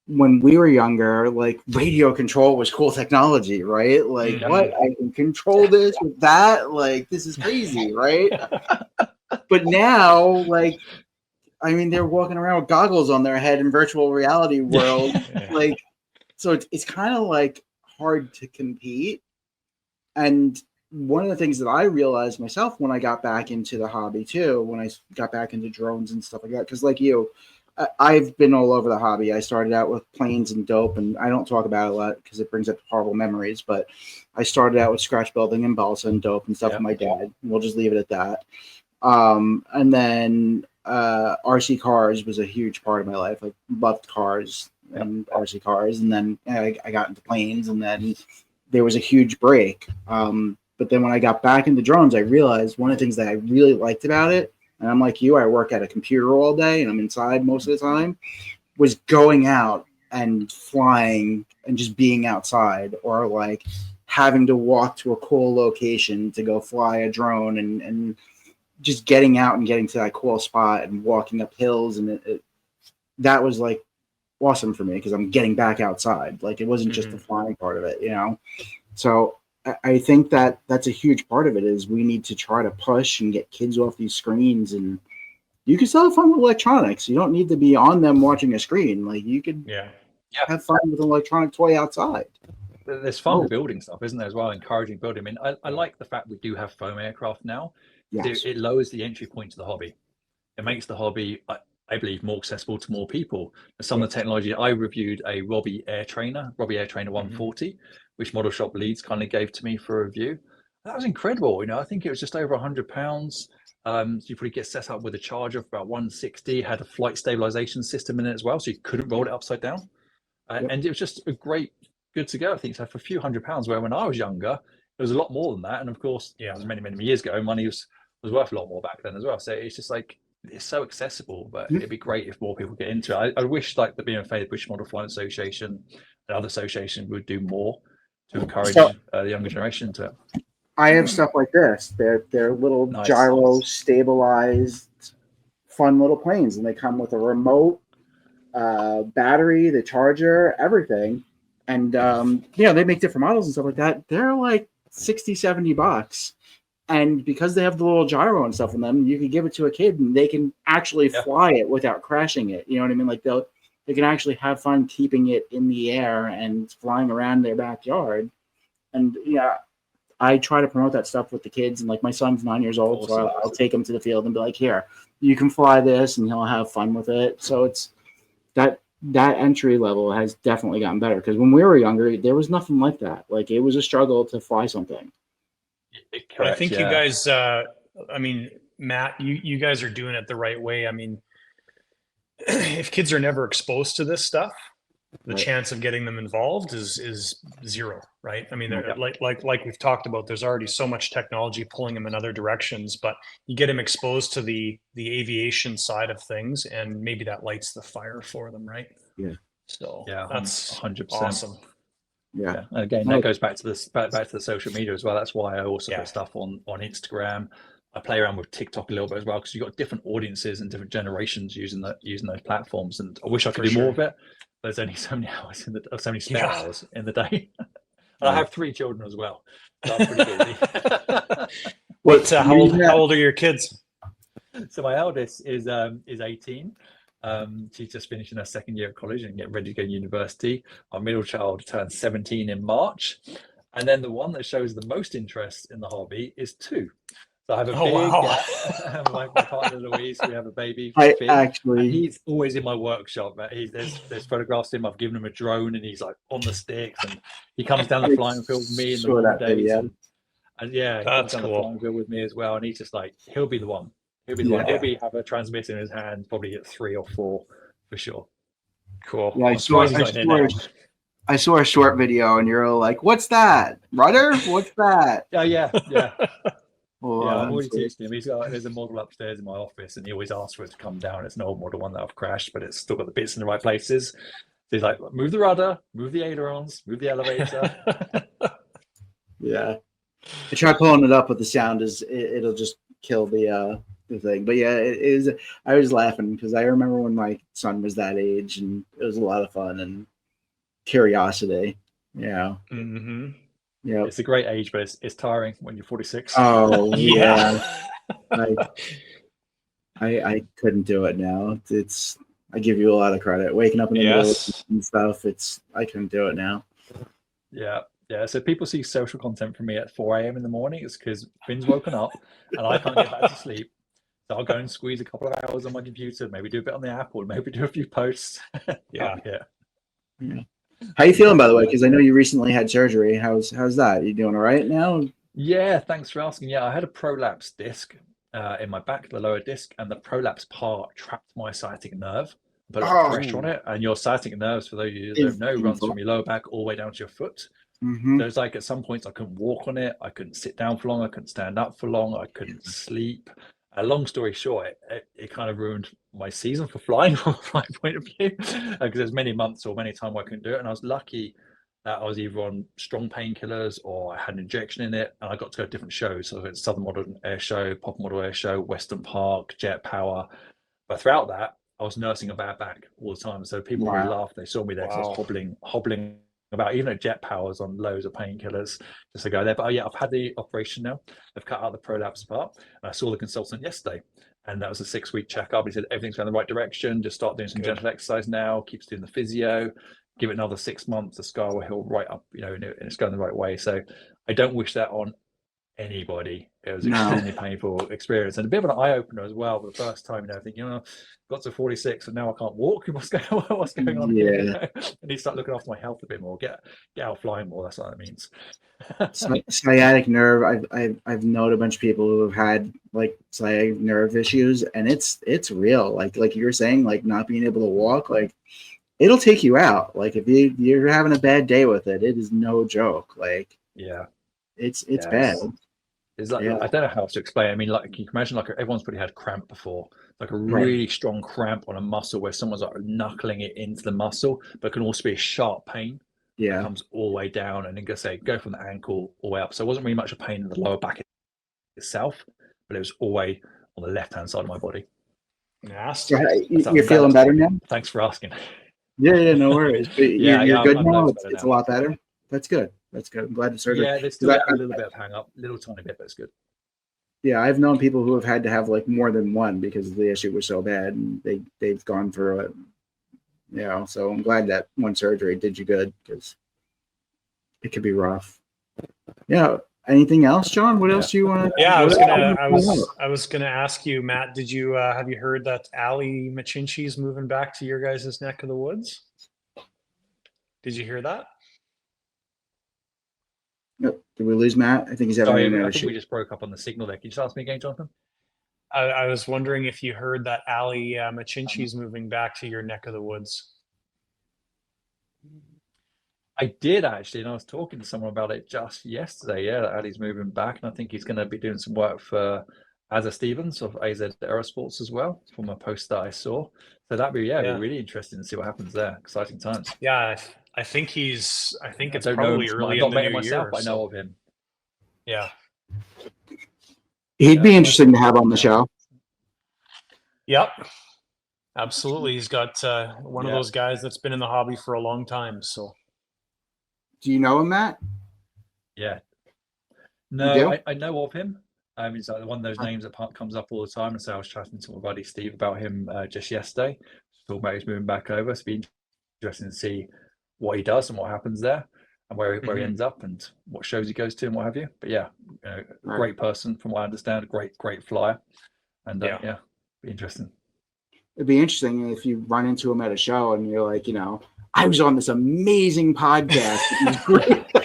when we were younger, like radio control was cool technology, right? Like, what? I can control this with that? Like, this is crazy, right? But now, like, I mean, they're walking around with goggles on their head in virtual reality world. Like, so it's kind of like hard to compete. And one of the things that I realized myself when I got back into the hobby too, when I got back into drones and stuff like that, because like you, I've been all over the hobby. I started out with planes and dope, and I don't talk about it a lot because it brings up horrible memories, but I started out with scratch building and balsa and dope and stuff with my dad. We'll just leave it at that. And then RC cars was a huge part of my life. I loved cars and RC cars, and then I got into planes, and then there was a huge break. But then when I got back into drones, I realized one of the things that I really liked about it, and I'm like you, I work at a computer all day and I'm inside most of the time, was going out and flying and just being outside, or like having to walk to a cool location to go fly a drone, and just getting out and getting to that cool spot and walking up hills. And that was like awesome for me, because I'm getting back outside. Like, it wasn't just the flying part of it, you know? So I think that that's a huge part of it, is we need to try to push and get kids off these screens. And you can still have fun with electronics. You don't need to be on them watching a screen. Like, you could have fun with an electronic toy outside. There's fun building stuff, isn't there, as well? Encouraging building. I mean, I like the fact we do have foam aircraft now. Yes. It lowers the entry point to the hobby. It makes the hobby, I believe, more accessible to more people. Some of the technology, I reviewed a Robbie Air Trainer 140, which Model Shop Leeds kind of gave to me for a review. That was incredible. You know, I think it was just over £100. So you probably get set up with a charger for about 160, had a flight stabilization system in it as well, so you couldn't roll it upside down. And it was just a great, good to go. I think so for a few £100, where when I was younger, it was a lot more than that. And of course, it was many, many years ago, money was worth a lot more back then as well. So it's just like, it's so accessible, but it'd be great if more people get into it. I wish like the BMFA, the British Model Flight Association, and other associations would do more to encourage the younger generation to it. I have stuff like this. They're little gyro stabilized, fun little planes, and they come with a remote, battery, the charger, everything. And they make different models and stuff like that. They're like $60-$70. And because they have the little gyro and stuff in them, you can give it to a kid and they can actually fly it without crashing it. You know what I mean? Like they can actually have fun keeping it in the air and flying around their backyard. And I try to promote that stuff with the kids. And like, my son's 9 years old, so I'll take him to the field and be like, here, you can fly this, and he'll have fun with it. So it's that entry level has definitely gotten better, because when we were younger, there was nothing like that. Like, it was a struggle to fly something. I think you guys, I mean, Matt, you guys are doing it the right way. I mean, if kids are never exposed to this stuff, the chance of getting them involved is zero, right? I mean, like we've talked about, there's already so much technology pulling them in other directions, but you get them exposed to the aviation side of things, and maybe that lights the fire for them, right? Yeah. So that's 100% awesome. Yeah. And again, that goes back to the social media as well. That's why I also put stuff on Instagram. I play around with TikTok a little bit as well, because you've got different audiences and different generations using those platforms. And I wish I could do more of it. There's only so many hours so many spare hours in the day. And I have 3 children as well. So I'm pretty busy. How old are your kids? So my eldest is 18. She's just finishing her 2nd year at college and getting ready to go to university. Our middle child turns 17 in March. And then the one that shows the most interest in the hobby is 2. So I have a big gap. My partner Louise, we have a baby. Finn, and he's always in my workshop. There's photographs of him. I've given him a drone, and he's like on the sticks, and he comes down the flying field with me in the warm days. And yeah, he comes down the flying field with me as well. And he's just like, he'll be the one. He'll be the one. He'll have a transmitter in his hand, probably at 3 or 4 for sure. Cool. Yeah, I saw a short video, and you're all like, "What's that, rudder? What's that?" Yeah. Oh, yeah, I've already teached him. There's a model upstairs in my office, and he always asks for it to come down. It's an old model, one that I've crashed, but it's still got the bits in the right places. So he's like, move the rudder, move the ailerons, move the elevator. Yeah, I try pulling it up, but the sound it'll just kill the thing. But yeah, it is. I was laughing because I remember when my son was that age, and it was a lot of fun and curiosity. Yeah. Mm-hmm. Yeah, it's a great age, but it's tiring when you're 46. Oh yeah, I couldn't do it now. I give you a lot of credit. Waking up in the middle and stuff. I couldn't do it now. Yeah. So people see social content from me at 4 a.m. in the morning. It's because Finn's woken up and I can't get back to sleep. So I'll go and squeeze a couple of hours on my computer, maybe do a bit on the app, or maybe do a few posts. Yeah. How you feeling, by the way? Because I know you recently had surgery. How's that? You doing all right now? Yeah, thanks for asking. Yeah, I had a prolapse disc in my back, the lower disc, and the prolapse part trapped my sciatic nerve. Put a lot of pressure on it, and your sciatic nerves, for those of you who don't know, runs from your lower back all the way down to your foot. Mm-hmm. So it's like at some points I couldn't walk on it, I couldn't sit down for long, I couldn't stand up for long, I couldn't sleep. Long story short, it kind of ruined my season for flying from a flying point of view, because there's many months or many times I couldn't do it. And I was lucky that I was either on strong painkillers or I had an injection in it, and I got to go to different shows. So it's Southern Model Air Show, Pop Model Air Show, Western Park, Jet Power. But throughout that, I was nursing a bad back all the time. So people really laughed. They saw me there because I was hobbling about, even at Jet Powers on loads of painkillers just to go there. But yeah, I've had the operation now. They've cut out the prolapse part. And I saw the consultant yesterday, and that was a 6-week checkup. He said everything's going in the right direction. Just start doing some gentle exercise now. Keeps doing the physio. Give it another 6 months. The scar will heal right up, and it's going the right way. So I don't wish that on anybody. It was extremely painful experience, and a bit of an eye opener as well. For the first time, thinking, got to 46 and now I can't walk. What's going on here? I need to start looking after my health a bit more. Get out flying more. That's what that means. Sciatic nerve. I've known a bunch of people who have had like sciatic nerve issues, and it's real. Like you were saying, like not being able to walk, like it'll take you out. Like if you're having a bad day with it, it is no joke. Like it's bad. It's like, I don't know how else to explain. I mean, like you can imagine, like everyone's probably had cramp before, like a really strong cramp on a muscle where someone's like knuckling it into the muscle, but can also be a sharp pain. It comes all the way down, and then go from the ankle all the way up. So it wasn't really much of pain in the lower back itself, but it was all the way on the left-hand side of my body. Nasty. You're feeling better now? Thanks for asking. Yeah, no worries. You're good now. It's a lot better. That's good. I'm glad the surgery. Yeah, there's still a little bit of hang up, little tiny bit, but it's good. Yeah, I've known people who have had to have like more than one because the issue was so bad, and they've gone through it. So I'm glad that one surgery did you good, because it could be rough. Yeah. Anything else, John? What else do you want to? Yeah, I was gonna ask you, Matt. Did you have you heard that Ali Machinchi's moving back to your guys' neck of the woods? Did you hear that? Did we lose Matt? I think he's having an I think we just broke up on the signal there. Can you just ask me again, Jonathan? I was wondering if you heard that Ali Machinchi's moving back to your neck of the woods. I did actually, and I was talking to someone about it just yesterday. Yeah, that Ali's moving back, and I think he's going to be doing some work for Azza Stevens of AZ Aerosports as well, from a post that I saw. So that'd be really interesting to see what happens there. Exciting times. Yeah, I think it's probably early in the new year. I know of him. Yeah. He'd be interesting to have on the show. Yep. Absolutely. He's got one of those guys that's been in the hobby for a long time. So. Do you know him, Matt? Yeah. You No, do? I know of him. He's like one of those names that comes up all the time. And so I was chatting to my buddy Steve about him just yesterday. Talking about he's moving back over. So it'd be interesting to see what he does and what happens there, and where he ends up and what shows he goes to and what have you. But yeah, great person from what I understand. Great flyer, and yeah, be interesting. It'd be interesting if you run into him at a show and you're like, I was on this amazing podcast with these great guys.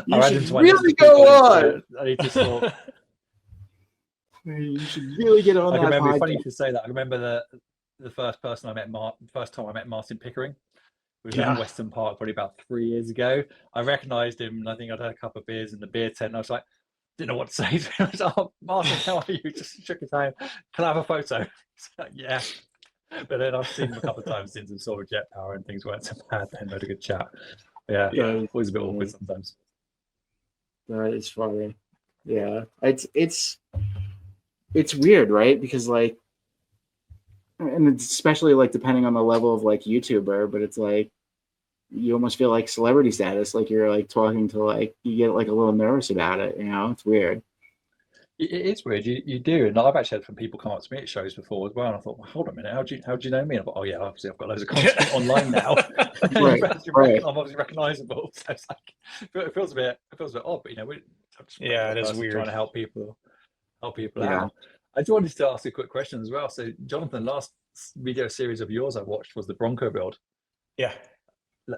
You should really go on. I need to sort. You should really get on that remember, podcast. funny to say that. I remember the first person I met, the first time I met Martin Pickering. It was in Western Park probably about 3 years ago. I recognised him, and I think I'd had a couple of beers in the beer tent. And I was like, didn't know what to say to him. I was like, oh, Martin, how are you? Just shook his hand. Can I have a photo? Like, yeah. But then I've seen him a couple of times since and saw Jet Power and things weren't so bad. Then had a good chat. Yeah, always a bit awkward sometimes. That is funny. Yeah, it's weird, right? Because like, and it's especially like depending on the level of like YouTuber, but it's like you almost feel like celebrity status, like you're like talking to like you get like a little nervous about it. It's weird. It is weird. You do, and I've actually had some people come up to me at shows before as well. And I thought, well, hold on a minute, how do you know me? And I thought, oh yeah, obviously I've got loads of content online now. Right. I'm obviously recognisable. So it's like it feels a bit odd, but it is weird trying to help people out. I just wanted to ask a quick question as well. So, Jonathan, last video series of yours I watched was the Bronco build. Yeah,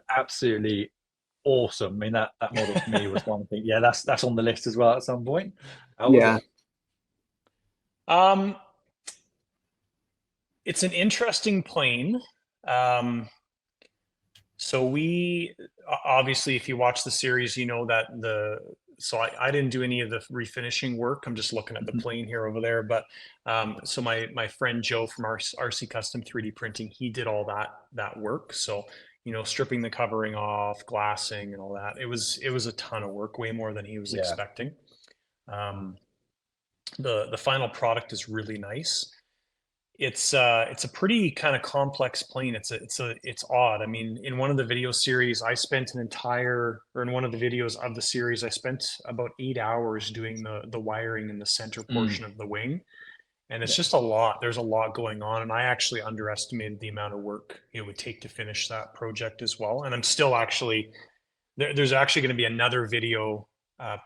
absolutely awesome. I mean, that model for me was one thing. Yeah, that's on the list as well at some point. How was it? It's an interesting plane. So we obviously, if you watch the series, you know that so I didn't do any of the refinishing work. I'm just looking at the plane here over there. But so my friend Joe from RC Custom 3D Printing, he did all that work. So stripping the covering off, glassing, and all that. It was a ton of work, way more than he was expecting. The final product is really nice. It's a pretty kind of complex plane. It's odd. I mean, in one of the video series, I spent in one of the videos of the series, I spent about 8 hours doing the wiring in the center portion of the wing. And it's just a lot. There's a lot going on. And I actually underestimated the amount of work it would take to finish that project as well. And I'm still there's actually going to be another video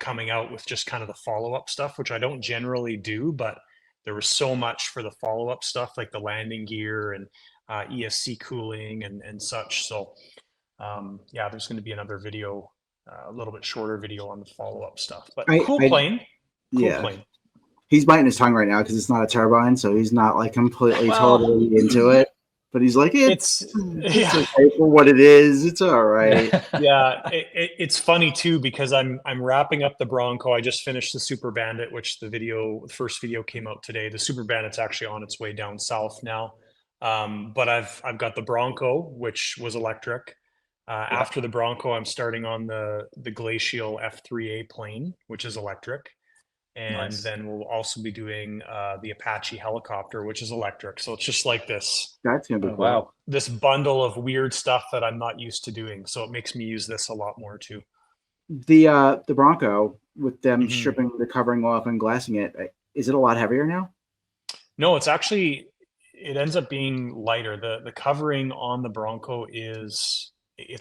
coming out with just kind of the follow-up stuff, which I don't generally do, but there was so much for the follow-up stuff, like the landing gear and ESC cooling and such. So there's going to be another video, a little bit shorter video on the follow-up stuff. But cool plane. He's biting his tongue right now because it's not a turbine, so he's not like completely totally into it. But he's like, it's okay for what it is. It's all right. It's funny too because I'm wrapping up the Bronco. I just finished the Super Bandit, which the first video came out today. The Super Bandit's actually on its way down south now. But I've got the Bronco, which was electric. After the Bronco, I'm starting on the Glacial F3A plane, which is electric. And then we'll also be doing the Apache helicopter, which is electric. So it's just like this. That's gonna be cool. Wow. This bundle of weird stuff that I'm not used to doing. So it makes me use this a lot more too. The Bronco with them stripping the covering off and glassing it, is it a lot heavier now? No, it ends up being lighter. The covering on the Bronco it's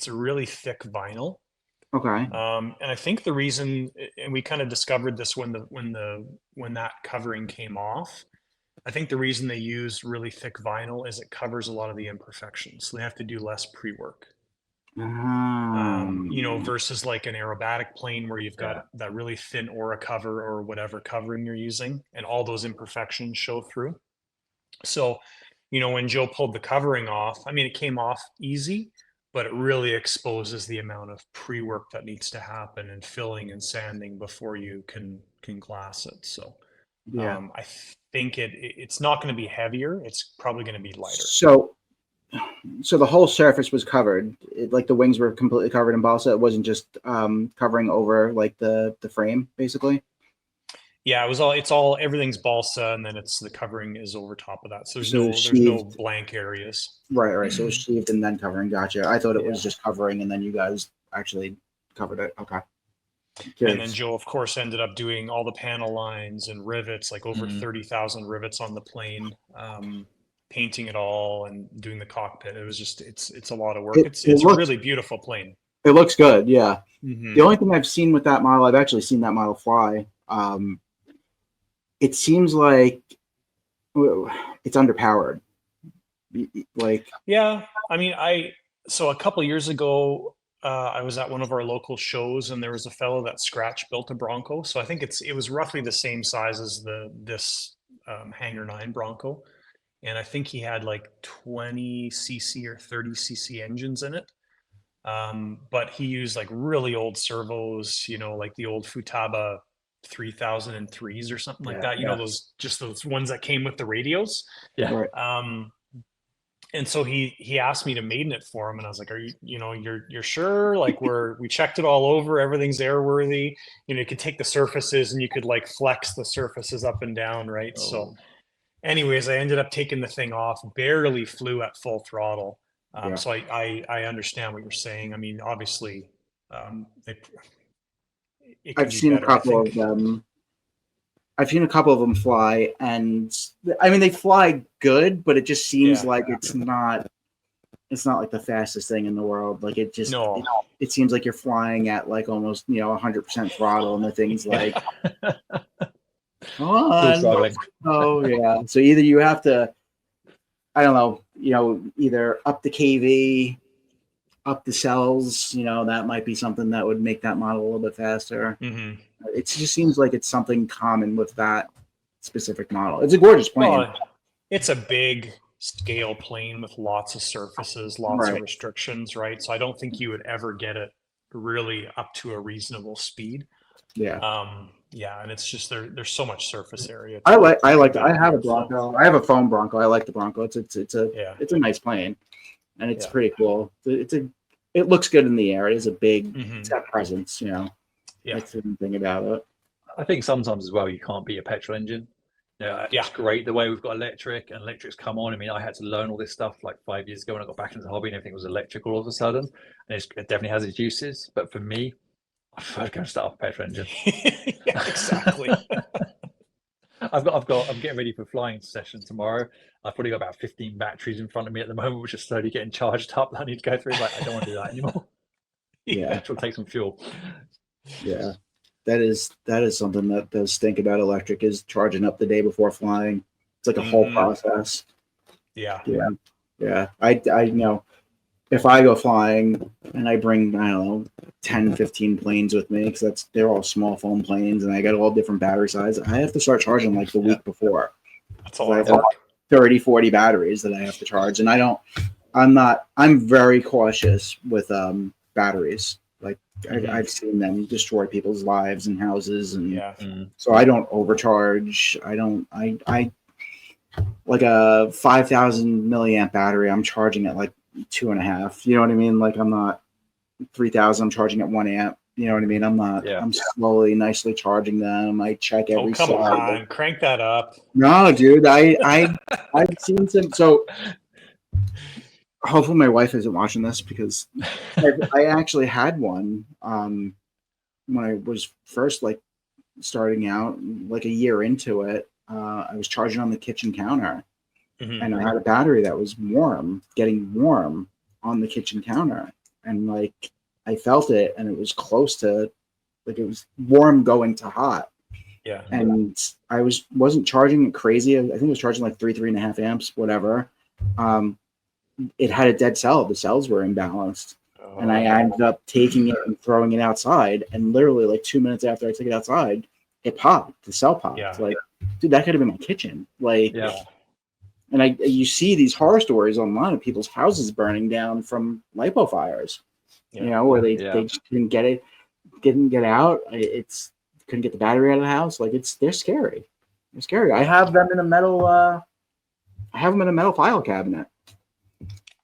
a really thick vinyl. Okay. And I think the reason, and we kind of discovered this when that covering came off, I think the reason they use really thick vinyl is it covers a lot of the imperfections. So they have to do less pre-work. Versus like an aerobatic plane where you've got that really thin aura cover or whatever covering you're using, and all those imperfections show through. So, when Joe pulled the covering off, I mean, it came off easy, but it really exposes the amount of pre-work that needs to happen and filling and sanding before you can glass it. So I think it's not going to be heavier. It's probably going to be lighter. So the whole surface was covered. Like the wings were completely covered in balsa. It wasn't just covering over like the frame, basically. Yeah, everything's balsa, and then the covering is over top of that. So there's So no sheathed. blank areas. Right. So it's sheathed and then covering. Gotcha. I thought it was Yeah. just covering, and then you guys actually covered it. Okay. And Curious. then Joe, of course, ended up doing all the panel lines and rivets, like over 30,000 rivets on the plane, painting it all and doing the cockpit. It was just, it's a lot of work. It's a really beautiful plane. It looks good. Yeah. Mm-hmm. The only thing I've seen with that model, I've actually seen that model fly. It seems like it's underpowered. Like, yeah, I mean, so a couple years ago, I was at one of our local shows, and there was a fellow that scratch built a Bronco. So I think it was roughly the same size as this Hangar 9 Bronco, and I think he had like 20cc or 30cc engines in it. But he used like really old servos, like the old Futaba 3003s or something like that. Those ones that came with the radios. Yeah. right. And so he asked me to maiden it for him, and I was like, "Are you're sure? Like we checked it all over, everything's airworthy. You could take the surfaces and you could like flex the surfaces up and down, right?" Oh. So, anyways, I ended up taking the thing off, barely flew at full throttle. So I understand what you're saying. I mean, obviously, I've seen a couple of them. I've seen a couple of them fly, and I mean they fly good, but it just seems like it's not like the fastest thing in the world. Like it just it seems like you're flying at like almost 100% throttle, and the thing's like, come on. Oh yeah. So either you have to, I don't know, either up the KV, up the cells, that might be something that would make that model a little bit faster. Mm-hmm. It just seems like it's something common with that specific model. It's a gorgeous plane. Well, it's a big scale plane with lots of surfaces, lots of restrictions, right? So I don't think you would ever get it really up to a reasonable speed. Yeah. And it's just there's so much surface area. I have a Bronco. I have a foam Bronco. I like the Bronco. It's a nice plane, and it's pretty cool. It looks good in the air. It is a big it's got presence, That's the thing about it. I think sometimes as well you can't beat a petrol engine. It's great the way we've got electric, and electric's come on. I mean, I had to learn all this stuff like 5 years ago when I got back into the hobby, and everything was electric all of a sudden. And it definitely has its uses, but for me, I prefer to go start off a petrol engine. Yeah, exactly. I'm getting ready for flying session tomorrow. I've probably got about 15 batteries in front of me at the moment, which are slowly getting charged up. I need to go through. Like, I don't want to do that anymore. Petrol takes some fuel. Yeah, that is something that does stink about electric, is charging up the day before flying. It's like a whole process. Yeah. I know if I go flying and I bring, I don't know, 10, 15 planes with me, because they're all small foam planes, and I got all different battery sizes. I have to start charging like the week before. That's all. I have like 30, 40 batteries that I have to charge, and I'm very cautious with batteries. Like I've seen them destroy people's lives and houses, and so I don't overcharge. I like a 5,000 milliamp battery, I'm charging at like 2.5. You know what I mean? Like I'm not 3,000. I'm charging at 1 amp. You know what I mean? I'm not. Yeah. I'm slowly, nicely charging them. I check every. Oh, come on, crank that up. No, dude. I've seen some. So hopefully my wife isn't watching this, because I actually had one when I was first like starting out, like a year into it. I was charging on the kitchen counter, and I had a battery that was getting warm on the kitchen counter, and like I felt it, and it was close to, like it was warm going to hot. Yeah. And I wasn't charging it crazy. I think it was charging like 3.5 amps, whatever. It had a dead cell. The cells were imbalanced. And I ended up taking it and throwing it outside. And literally like 2 minutes after I took it outside, it popped. The cell popped. Yeah. Like, dude, that could have been my kitchen. Like, and you see these horror stories online of people's houses burning down from lipo fires. You know, where they just couldn't get out. Couldn't get the battery out of the house. Like they're scary. They're scary. I have them in a metal. File cabinet.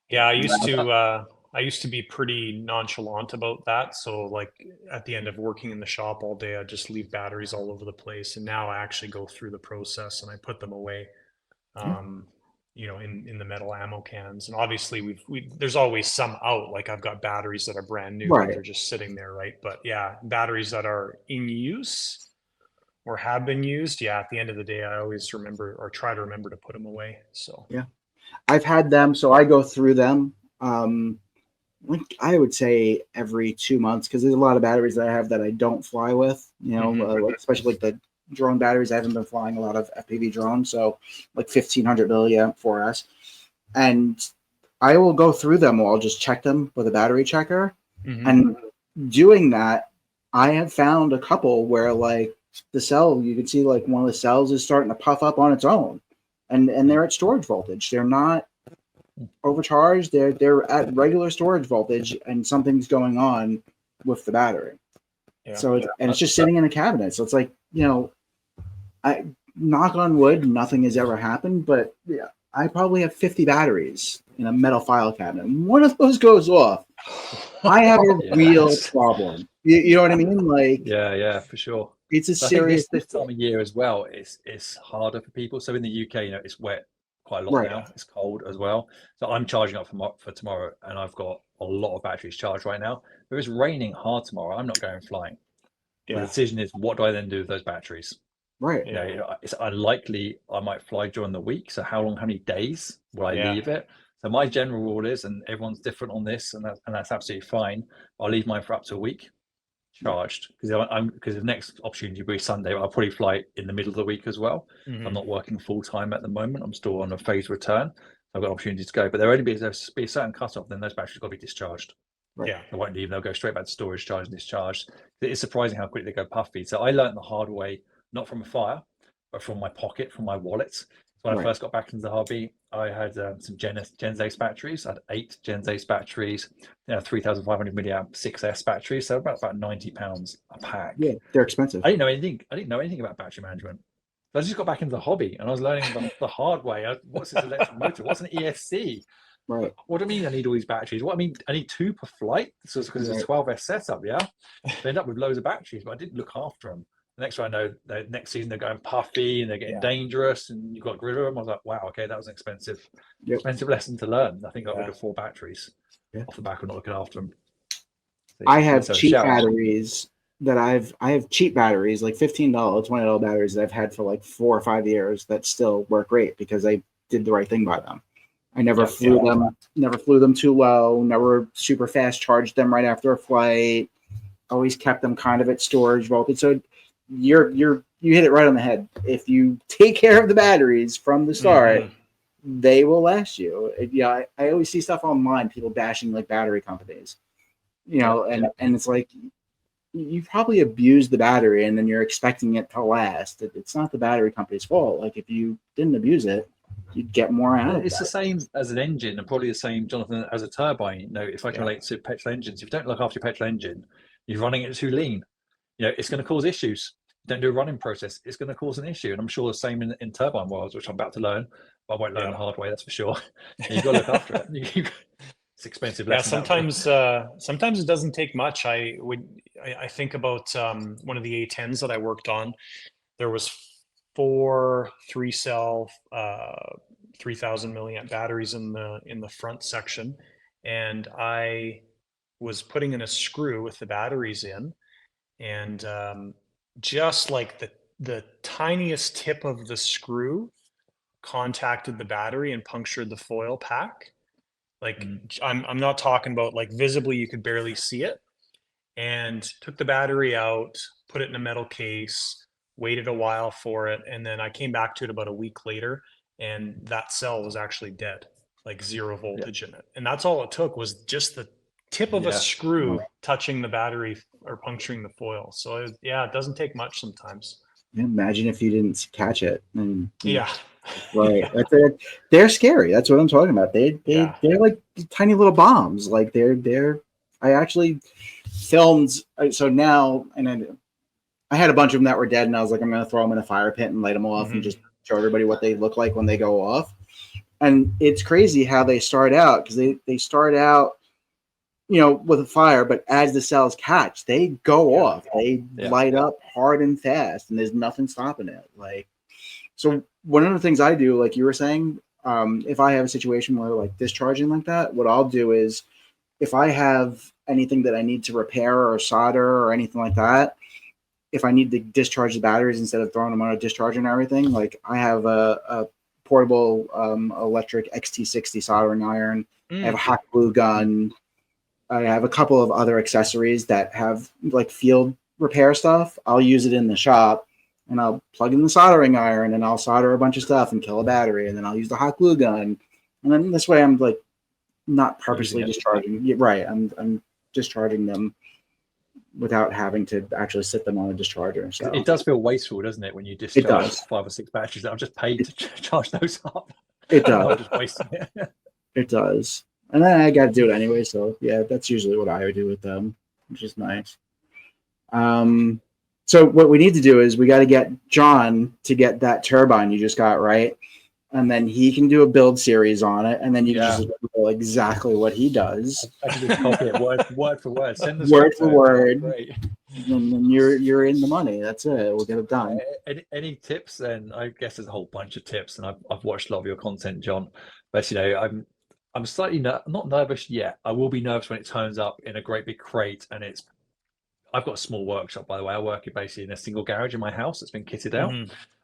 Yeah, I used to. I used to be pretty nonchalant about that. So like at the end of working in the shop all day, I just leave batteries all over the place. And now I actually go through the process and I put them away, in the metal ammo cans. And obviously there's always some out. Like I've got batteries that are brand new and Right. they're just sitting there, right? But yeah, batteries that are in use or have been used, yeah, at the end of the day, I always remember or try to remember to put them away. So Yeah. I've had them, so I go through them. Like I would say every 2 months, because there's a lot of batteries that I have that I don't fly with, especially like the drone batteries. I haven't been flying a lot of FPV drones, so like 1500 milliamp 4S. And I will go through them, or I'll just check them with a battery checker. And doing that, I have found a couple where like the cell, you can see like one of the cells is starting to puff up on its own. And they're at storage voltage. They're not overcharged. They're at regular storage voltage, and something's going on with the battery. yeah. So it's just sitting in a cabinet. So it's like, I knock on wood, nothing has ever happened, but yeah, I probably have 50 batteries in a metal file cabinet. One of those goes off, I have a real problem. You know what I mean? Like, yeah, for sure. it's a So I think serious this time of year as well, it's harder for people. So in the UK, it's wet quite a lot Right. now. It's cold as well. So I'm charging up for tomorrow, and I've got a lot of batteries charged right now. If it's raining hard tomorrow, I'm not going flying. Yeah. The decision is, what do I then do with those batteries? Right. It's unlikely I might fly during the week. So how many days will I Yeah. leave it? So my general rule is, and everyone's different on this, and that's absolutely fine, I'll leave mine for up to a week charged, because the next opportunity will be Sunday. I'll probably fly in the middle of the week as well. I'm not working full time at the moment. I'm still on a phased return. I've got opportunities to go, but there'll be a certain cutoff. Then those batteries got to be discharged. Right. Yeah. They won't leave. They'll go straight back to storage, charge and discharge. It's surprising how quickly they go puffy. So I learned the hard way, not from a fire, but from my pocket, from my wallet. So when I first got back into the hobby, I had some Gen Ace batteries. I had 8 Gen Ace batteries, 3,500 milliamp 6S batteries. So about £90 a pack. Yeah, they're expensive. I didn't know anything about battery management. So I just got back into the hobby, and I was learning the hard way. What's this electric motor? What's an ESC? Right. What do I mean I need all these batteries? What I mean, I need 2 per flight. So it's because it's a 12S setup, yeah? They end up with loads of batteries, but I didn't look after them. The next one I know, next season they're going puffy and they're getting dangerous, and you've got to get rid of them. I was like, wow, okay, that was an expensive lesson to learn. I think I got rid of 4 batteries off the back of not looking after them. So, I have cheap batteries that I have cheap batteries, like $15, $20 batteries that I've had for like 4 or 5 years that still work great because I did the right thing by them. I never flew them too low, never super fast charged them right after a flight. Always kept them kind of at storage voltage. So you hit it right on the head. If you take care of the batteries from the start, they will last you. Yeah, I always see stuff online, people bashing like battery companies, and it's like, you probably abused the battery and then you're expecting it to last. It's not the battery company's fault. Like, if you didn't abuse it, you'd get more out of it. It's the same as an engine, and probably the same, Jonathan, as a turbine. If I can relate to petrol engines, if you don't look after your petrol engine, you're running it too lean. It's going to cause issues. Don't do a running process, it's going to cause an issue. And I'm sure the same in turbine worlds, which I'm about to learn, but I won't learn the hard way, that's for sure. You've got to look after it. It's expensive. Yeah, sometimes it doesn't take much. I think about one of the A10s that I worked on. There was 4 3-cell 3,000 milliamp batteries in the front section, and I was putting in a screw with the batteries in, and just like the tiniest tip of the screw contacted the battery and punctured the foil pack. Like, I'm not talking about like visibly, you could barely see it. And took the battery out, put it in a metal case, waited a while for it, and then I came back to it about a week later, and that cell was actually dead, like 0 voltage in it. And that's all it took, was just the tip of a screw touching the battery or puncturing the foil. So it doesn't take much sometimes. Imagine if you didn't catch it. Right. Yeah. They're scary. That's what I'm talking about. They're like tiny little bombs. Like I actually filmed. So now, and I had a bunch of them that were dead, and I was like, I'm going to throw them in a fire pit and light them off and just show everybody what they look like when they go off. And it's crazy how they start out, because they start out with a fire, but as the cells catch, they go off. They light up hard and fast, and there's nothing stopping it. Like, so one of the things I do, like you were saying, if I have a situation where like discharging like that, what I'll do is if I have anything that I need to repair or solder or anything like that, if I need to discharge the batteries instead of throwing them on a discharger and everything, like I have a portable electric XT60 soldering iron. I have a hot glue gun. I have a couple of other accessories that have like field repair stuff. I'll use it in the shop and I'll plug in the soldering iron and I'll solder a bunch of stuff and kill a battery. And then I'll use the hot glue gun. And then this way I'm like not purposely discharging. Yeah, right. I'm discharging them without having to actually sit them on a discharger. So it does feel wasteful, doesn't it, when you discharge 5 or 6 batteries that I've just paid to charge those up? It does. I'm just wasting it. It does. And then I got to do it anyway. So yeah, that's usually what I would do with them, which is nice. So what we need to do is we got to get John to get that turbine you just got, right? And then he can do a build series on it, and then you just know exactly what he does. I can just copy it word for word. Send us word for word. Great. And then you're in the money. That's it. We'll get it done. Any tips? Then I guess there's a whole bunch of tips, and I've watched a lot of your content, John. But I'm slightly not nervous yet. I will be nervous when it turns up in a great big crate, and I've got a small workshop, by the way. I work basically in a single garage in my house that's been kitted out.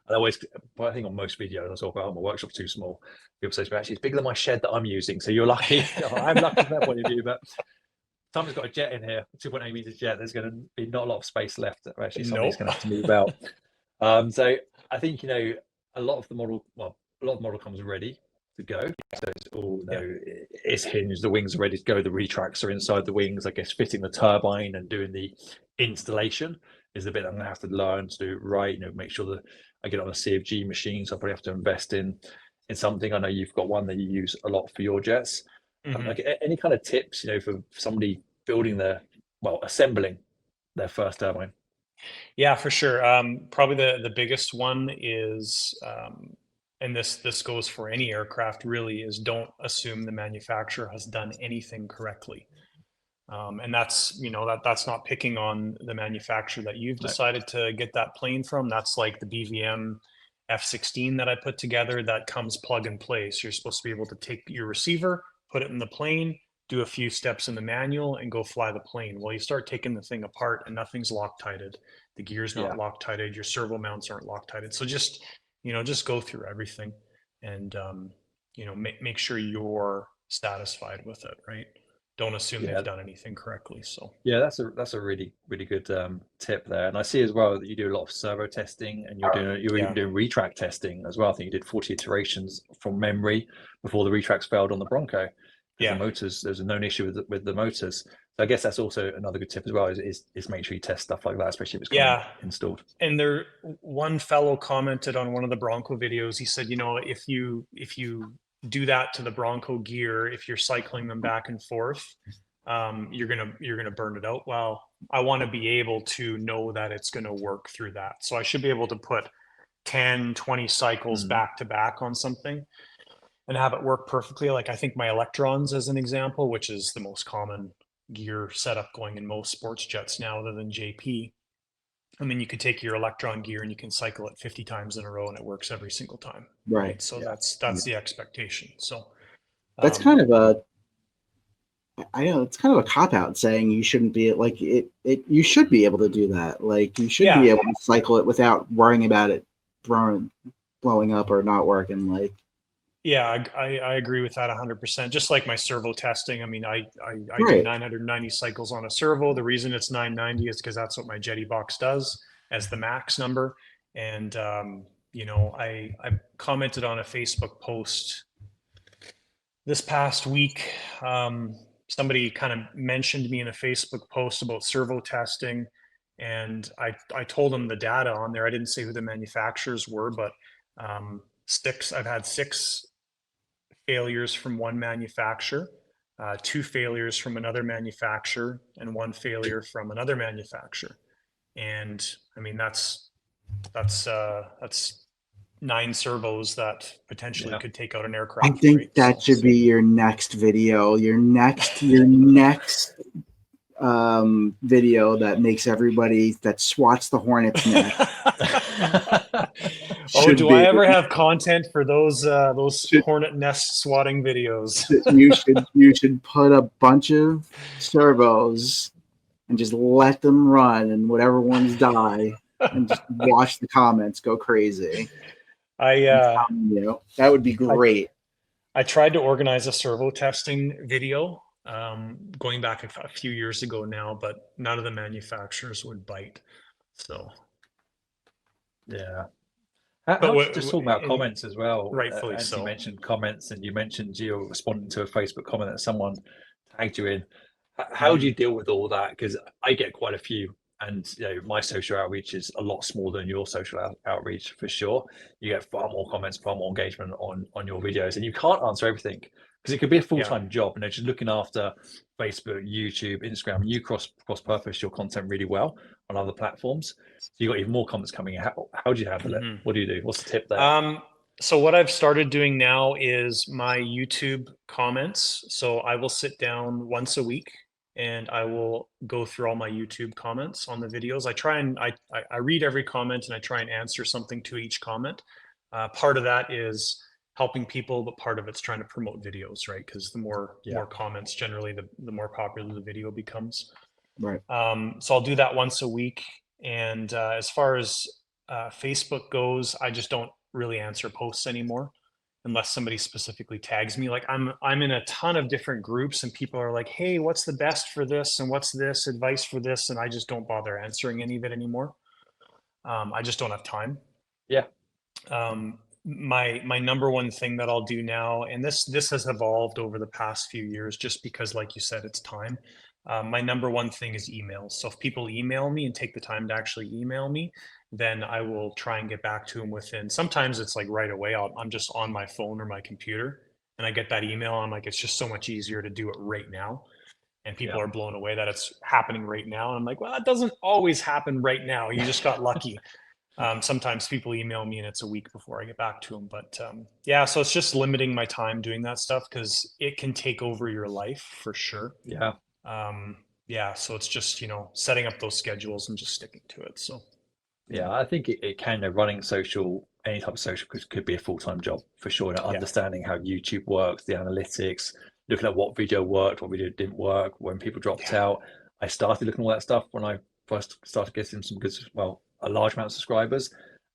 I think on most videos I talk about my workshop's too small. People say, actually, it's bigger than my shed that I'm using. So you're lucky. I'm lucky from that point of view. But someone's got a jet in here, 2.8 meter jet. There's going to be not a lot of space left. Actually, somebody's going to have to move out. So I think a lot of the model comes ready to go. So it's all it's hinged. The wings are ready to go. The retracts are inside the wings. I guess fitting the turbine and doing the installation is the bit I'm going to have to learn to do right. Make sure that I get on a CFG machine, so I probably have to invest in something. I know you've got one that you use a lot for your jets. Like any kind of tips, for somebody assembling their first turbine? Yeah, for sure. Probably the biggest one is, and this goes for any aircraft really, is don't assume the manufacturer has done anything correctly. And that's, that's not picking on the manufacturer that you've decided to get that plane from. That's like the BVM F-16 that I put together that comes plug and play. So you're supposed to be able to take your receiver, put it in the plane, do a few steps in the manual and go fly the plane. Well, you start taking the thing apart and nothing's Loctited. The gear's not Loctited. Your servo mounts aren't Loctited. So just go through everything and, make sure you're satisfied with it, right? Don't assume they've done anything correctly. So yeah, that's a really, really good tip there. And I see as well that you do a lot of servo testing, and you're even doing retract testing as well. I think you did 40 iterations from memory before the retracts failed on the Bronco. The motors, there's a known issue with the motors. So I guess that's also another good tip as well, is make sure you test stuff like that, especially if it's installed. And one fellow commented on one of the Bronco videos. He said, if you do that to the Bronco gear, if you're cycling them back and forth, you're gonna burn it out. Well, I want to be able to know that it's going to work through that. So I should be able to put 10, 20 cycles back to back on something and have it work perfectly. Like I think my Electrons, as an example, which is the most common gear setup going in most sports jets now, other than JP. I mean, you could take your Electron gear and you can cycle it 50 times in a row and it works every single time. Right. So that's the expectation. So that's kind of it's kind of a cop out saying you shouldn't be like it. You should be able to do that. Like you should be able to cycle it without worrying about it blowing up or not working. Like, yeah, I agree with that 100%. Just like my servo testing. I mean, I do 990 cycles on a servo. The reason it's 990 is because that's what my Jetty box does as the max number. And, I commented on a Facebook post this past week. Somebody kind of mentioned me in a Facebook post about servo testing. And I told them the data on there. I didn't say who the manufacturers were, but I've had 6 failures from one manufacturer, 2 failures from another manufacturer, and 1 failure from another manufacturer. And I mean, that's 9 servos that potentially Yeah. could take out an I aircraft. think right? that So- should be your next video. Your next video that makes everybody that swats the hornet's nest. Oh, should do be. I ever have content for those Should- hornet nest swatting videos? You should put a bunch of servos and just let them run, and whatever ones die, and just watch the comments go crazy. I That would be great. I tried to organize a servo testing video going back a few years ago now, but none of the manufacturers would bite. So Yeah. But How what- just talking about in- comments as well. rightfully Anthony so. mentioned comments, and you mentioned you're responding to a Facebook comment that someone tagged you in. How do you deal with all that? Because I get quite a few, and my social outreach is a lot smaller than your social outreach for sure. You get far more comments, far more engagement on your videos, and you can't answer everything because it could be a full-time job. And just looking after Facebook, YouTube, Instagram, and you cross-purpose your content really well on other platforms. So you got even more comments coming in. How do you handle it? What do you do? What's the tip there? So what I've started doing now is my YouTube comments. So I will sit down once a week and I will go through all my YouTube comments on the videos. I read every comment and I try and answer something to each comment. Part of that is helping people, but part of it's trying to promote videos, right? Because the more comments, generally, the more popular the video becomes. Right. So I'll do that once a week. And as far as Facebook goes, I just don't really answer posts anymore unless somebody specifically tags me. Like I'm in a ton of different groups and people are like, hey, what's the best for this? And what's this advice for this? And I just don't bother answering any of it anymore. I just don't have time. Yeah. My number one thing that I'll do now, and this has evolved over the past few years, just because, like you said, it's time. My number one thing is emails. So if people email me and take the time to actually email me, then I will try and get back to them within. Sometimes it's like right away. I'm just on my phone or my computer, and I get that email. I'm like, it's just so much easier to do it right now. And people are blown away that it's happening right now. And I'm like, well, it doesn't always happen right now. You just got lucky. Sometimes people email me and it's a week before I get back to them. But so it's just limiting my time doing that stuff because it can take over your life for sure. Yeah. So it's just, setting up those schedules and just sticking to it. So yeah, I think it can, running social, any type of social could be a full-time job for sure. Understanding how YouTube works, the analytics, looking at what video worked, what video didn't work, when people dropped out. I started looking at all that stuff when I first started getting some good, a large amount of subscribers,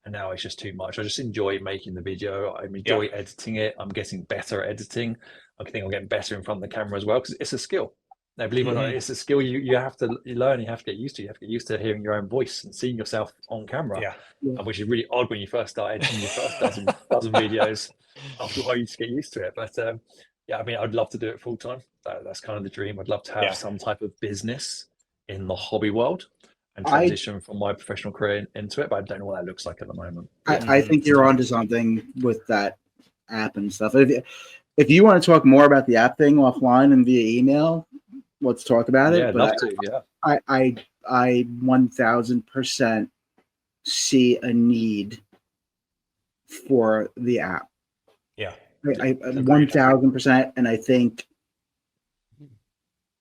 and now it's just too much. I just enjoy making the video. I enjoy editing it. I'm getting better at editing. I think I'm getting better in front of the camera as well because it's a skill. Now, believe it or not, it's a skill you have to learn. You have to get used to. You have to get used to hearing your own voice and seeing yourself on camera, which is really odd when you first start editing your first dozen videos. After a while, you just get used to it. But I'd love to do it full time. That's kind of the dream. I'd love to have some type of business in the hobby world and transition from my professional career into it, but I don't know what that looks like at the moment. I think you're onto something with that app and stuff. If you want to talk more about the app thing offline and via email, let's talk about it. Yeah, I'd love to. Yeah, I 1000% see a need for the app. Yeah, I 1000%, and I think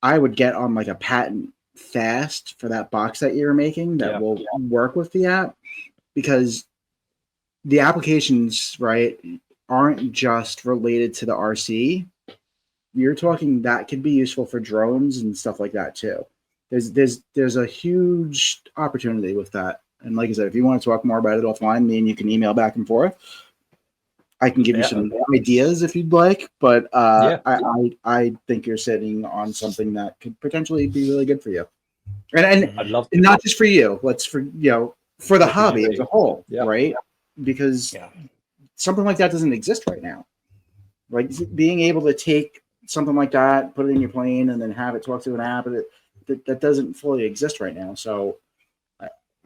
I would get on like a patent fast for that box that you're making that will work with the app, because the applications, right, aren't just related to the RC. You're talking that could be useful for drones and stuff like that too. There's a huge opportunity with that. And like I said, if you want to talk more about it offline, me and you can email back and forth. I can give you some ideas if you'd like, but I think you're sitting on something that could potentially be really good for you. And I'd love to. And not just for you, let's for the hobby as a whole, right? Because something like that doesn't exist right now. Like being able to take something like that, put it in your plane, and then have it talk to an app, that doesn't fully exist right now. So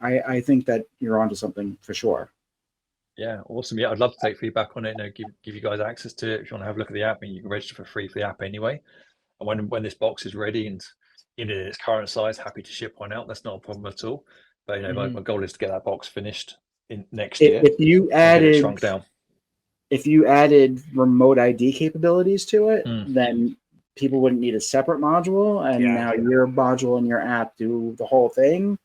I think that you're onto something for sure. Yeah, awesome. Yeah, I'd love to take feedback on it. Give you guys access to it. If you want to have a look at the app, and you can register for free for the app anyway. And when this box is ready and in its current size, happy to ship one out. That's not a problem at all. But my goal is to get that box finished in next year. If you and get it added shrunk down. if you added remote ID capabilities to it, then people wouldn't need a separate module, and now your module and your app do the whole thing.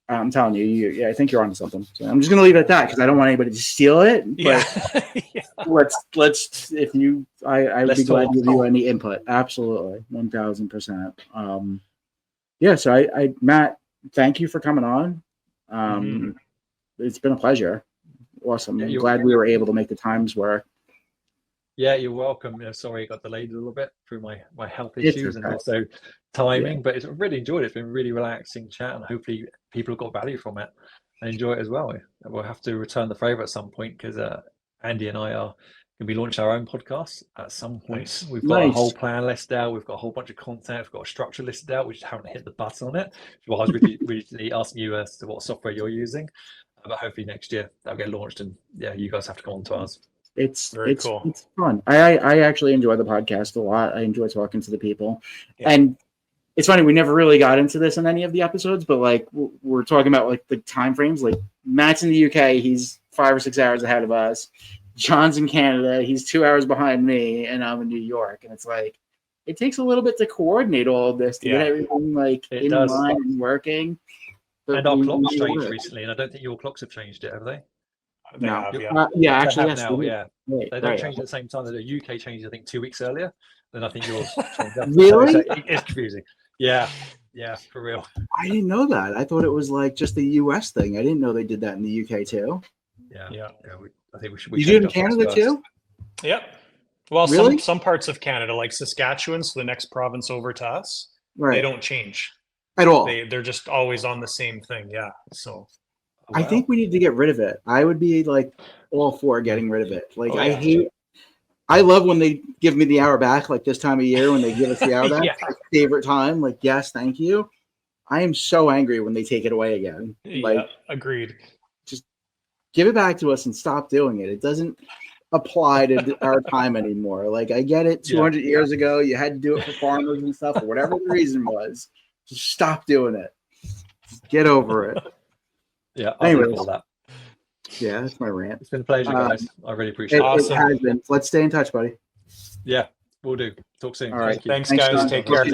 I'm telling you, I think you're onto something. So I'm just gonna leave it at that because I don't want anybody to steal it. But let's if you, I would be glad to give you any input. Absolutely, 1000%. Yeah. So I Matt, thank you for coming on. It's been a pleasure. Awesome. I'm glad we were able to make the times work. Yeah, you're welcome. Sorry, it got delayed a little bit through my health issues and also timing, but it's really enjoyed it. It's been really relaxing chat, and hopefully people have got value from it and enjoy it as well. We'll have to return the favor at some point because Andy and I are going to be launching our own podcast at some point. Nice. We've got a whole plan listed out. We've got a whole bunch of content. We've got a structure listed out. We just haven't hit the button on it. Well, I was really asking you as to what software you're using, but hopefully next year that'll get launched, and you guys have to come on to ours. It's cool. It's fun. I actually enjoy the podcast a lot. I enjoy talking to the people, and it's funny, we never really got into this in any of the episodes, but like we're talking about like the time frames. Like Matt's in the UK, he's 5 or 6 hours ahead of us. John's in Canada, he's 2 hours behind me, and I'm in New York. And it's like it takes a little bit to coordinate all of this to get everything like in line and working. And our clocks changed recently, and I don't think your clocks have changed it, have they? No. Actually, yes. Now, Right, they don't change at the same time. The UK changed, I think, 2 weeks earlier. Then I think yours changed. Really? So it's confusing. Yeah, for real. I didn't know that. I thought it was like just the US thing. I didn't know they did that in the UK too. Yeah. I think we should. You do it in Canada too? Yep. Well, really? some parts of Canada, like Saskatchewan, so the next province over to us, they don't change at all. They're just always on the same thing. Yeah. So. I think we need to get rid of it. I would be like all for getting rid of it. Like I love when they give me the hour back, like this time of year when they give us the hour back. My favorite time. Like, yes, thank you. I am so angry when they take it away again. Like, agreed. Just give it back to us and stop doing it. It doesn't apply to our time anymore. Like, I get it. 200 years ago, you had to do it for farmers and stuff, or whatever the reason was. Just stop doing it. Just get over it. Yeah, anyway, all that. Yeah, that's my rant. It's been a pleasure, guys. I really appreciate it. Awesome. It has been. Let's stay in touch, buddy. Yeah, we'll do. Talk soon. All right. Thanks guys. John. Take care.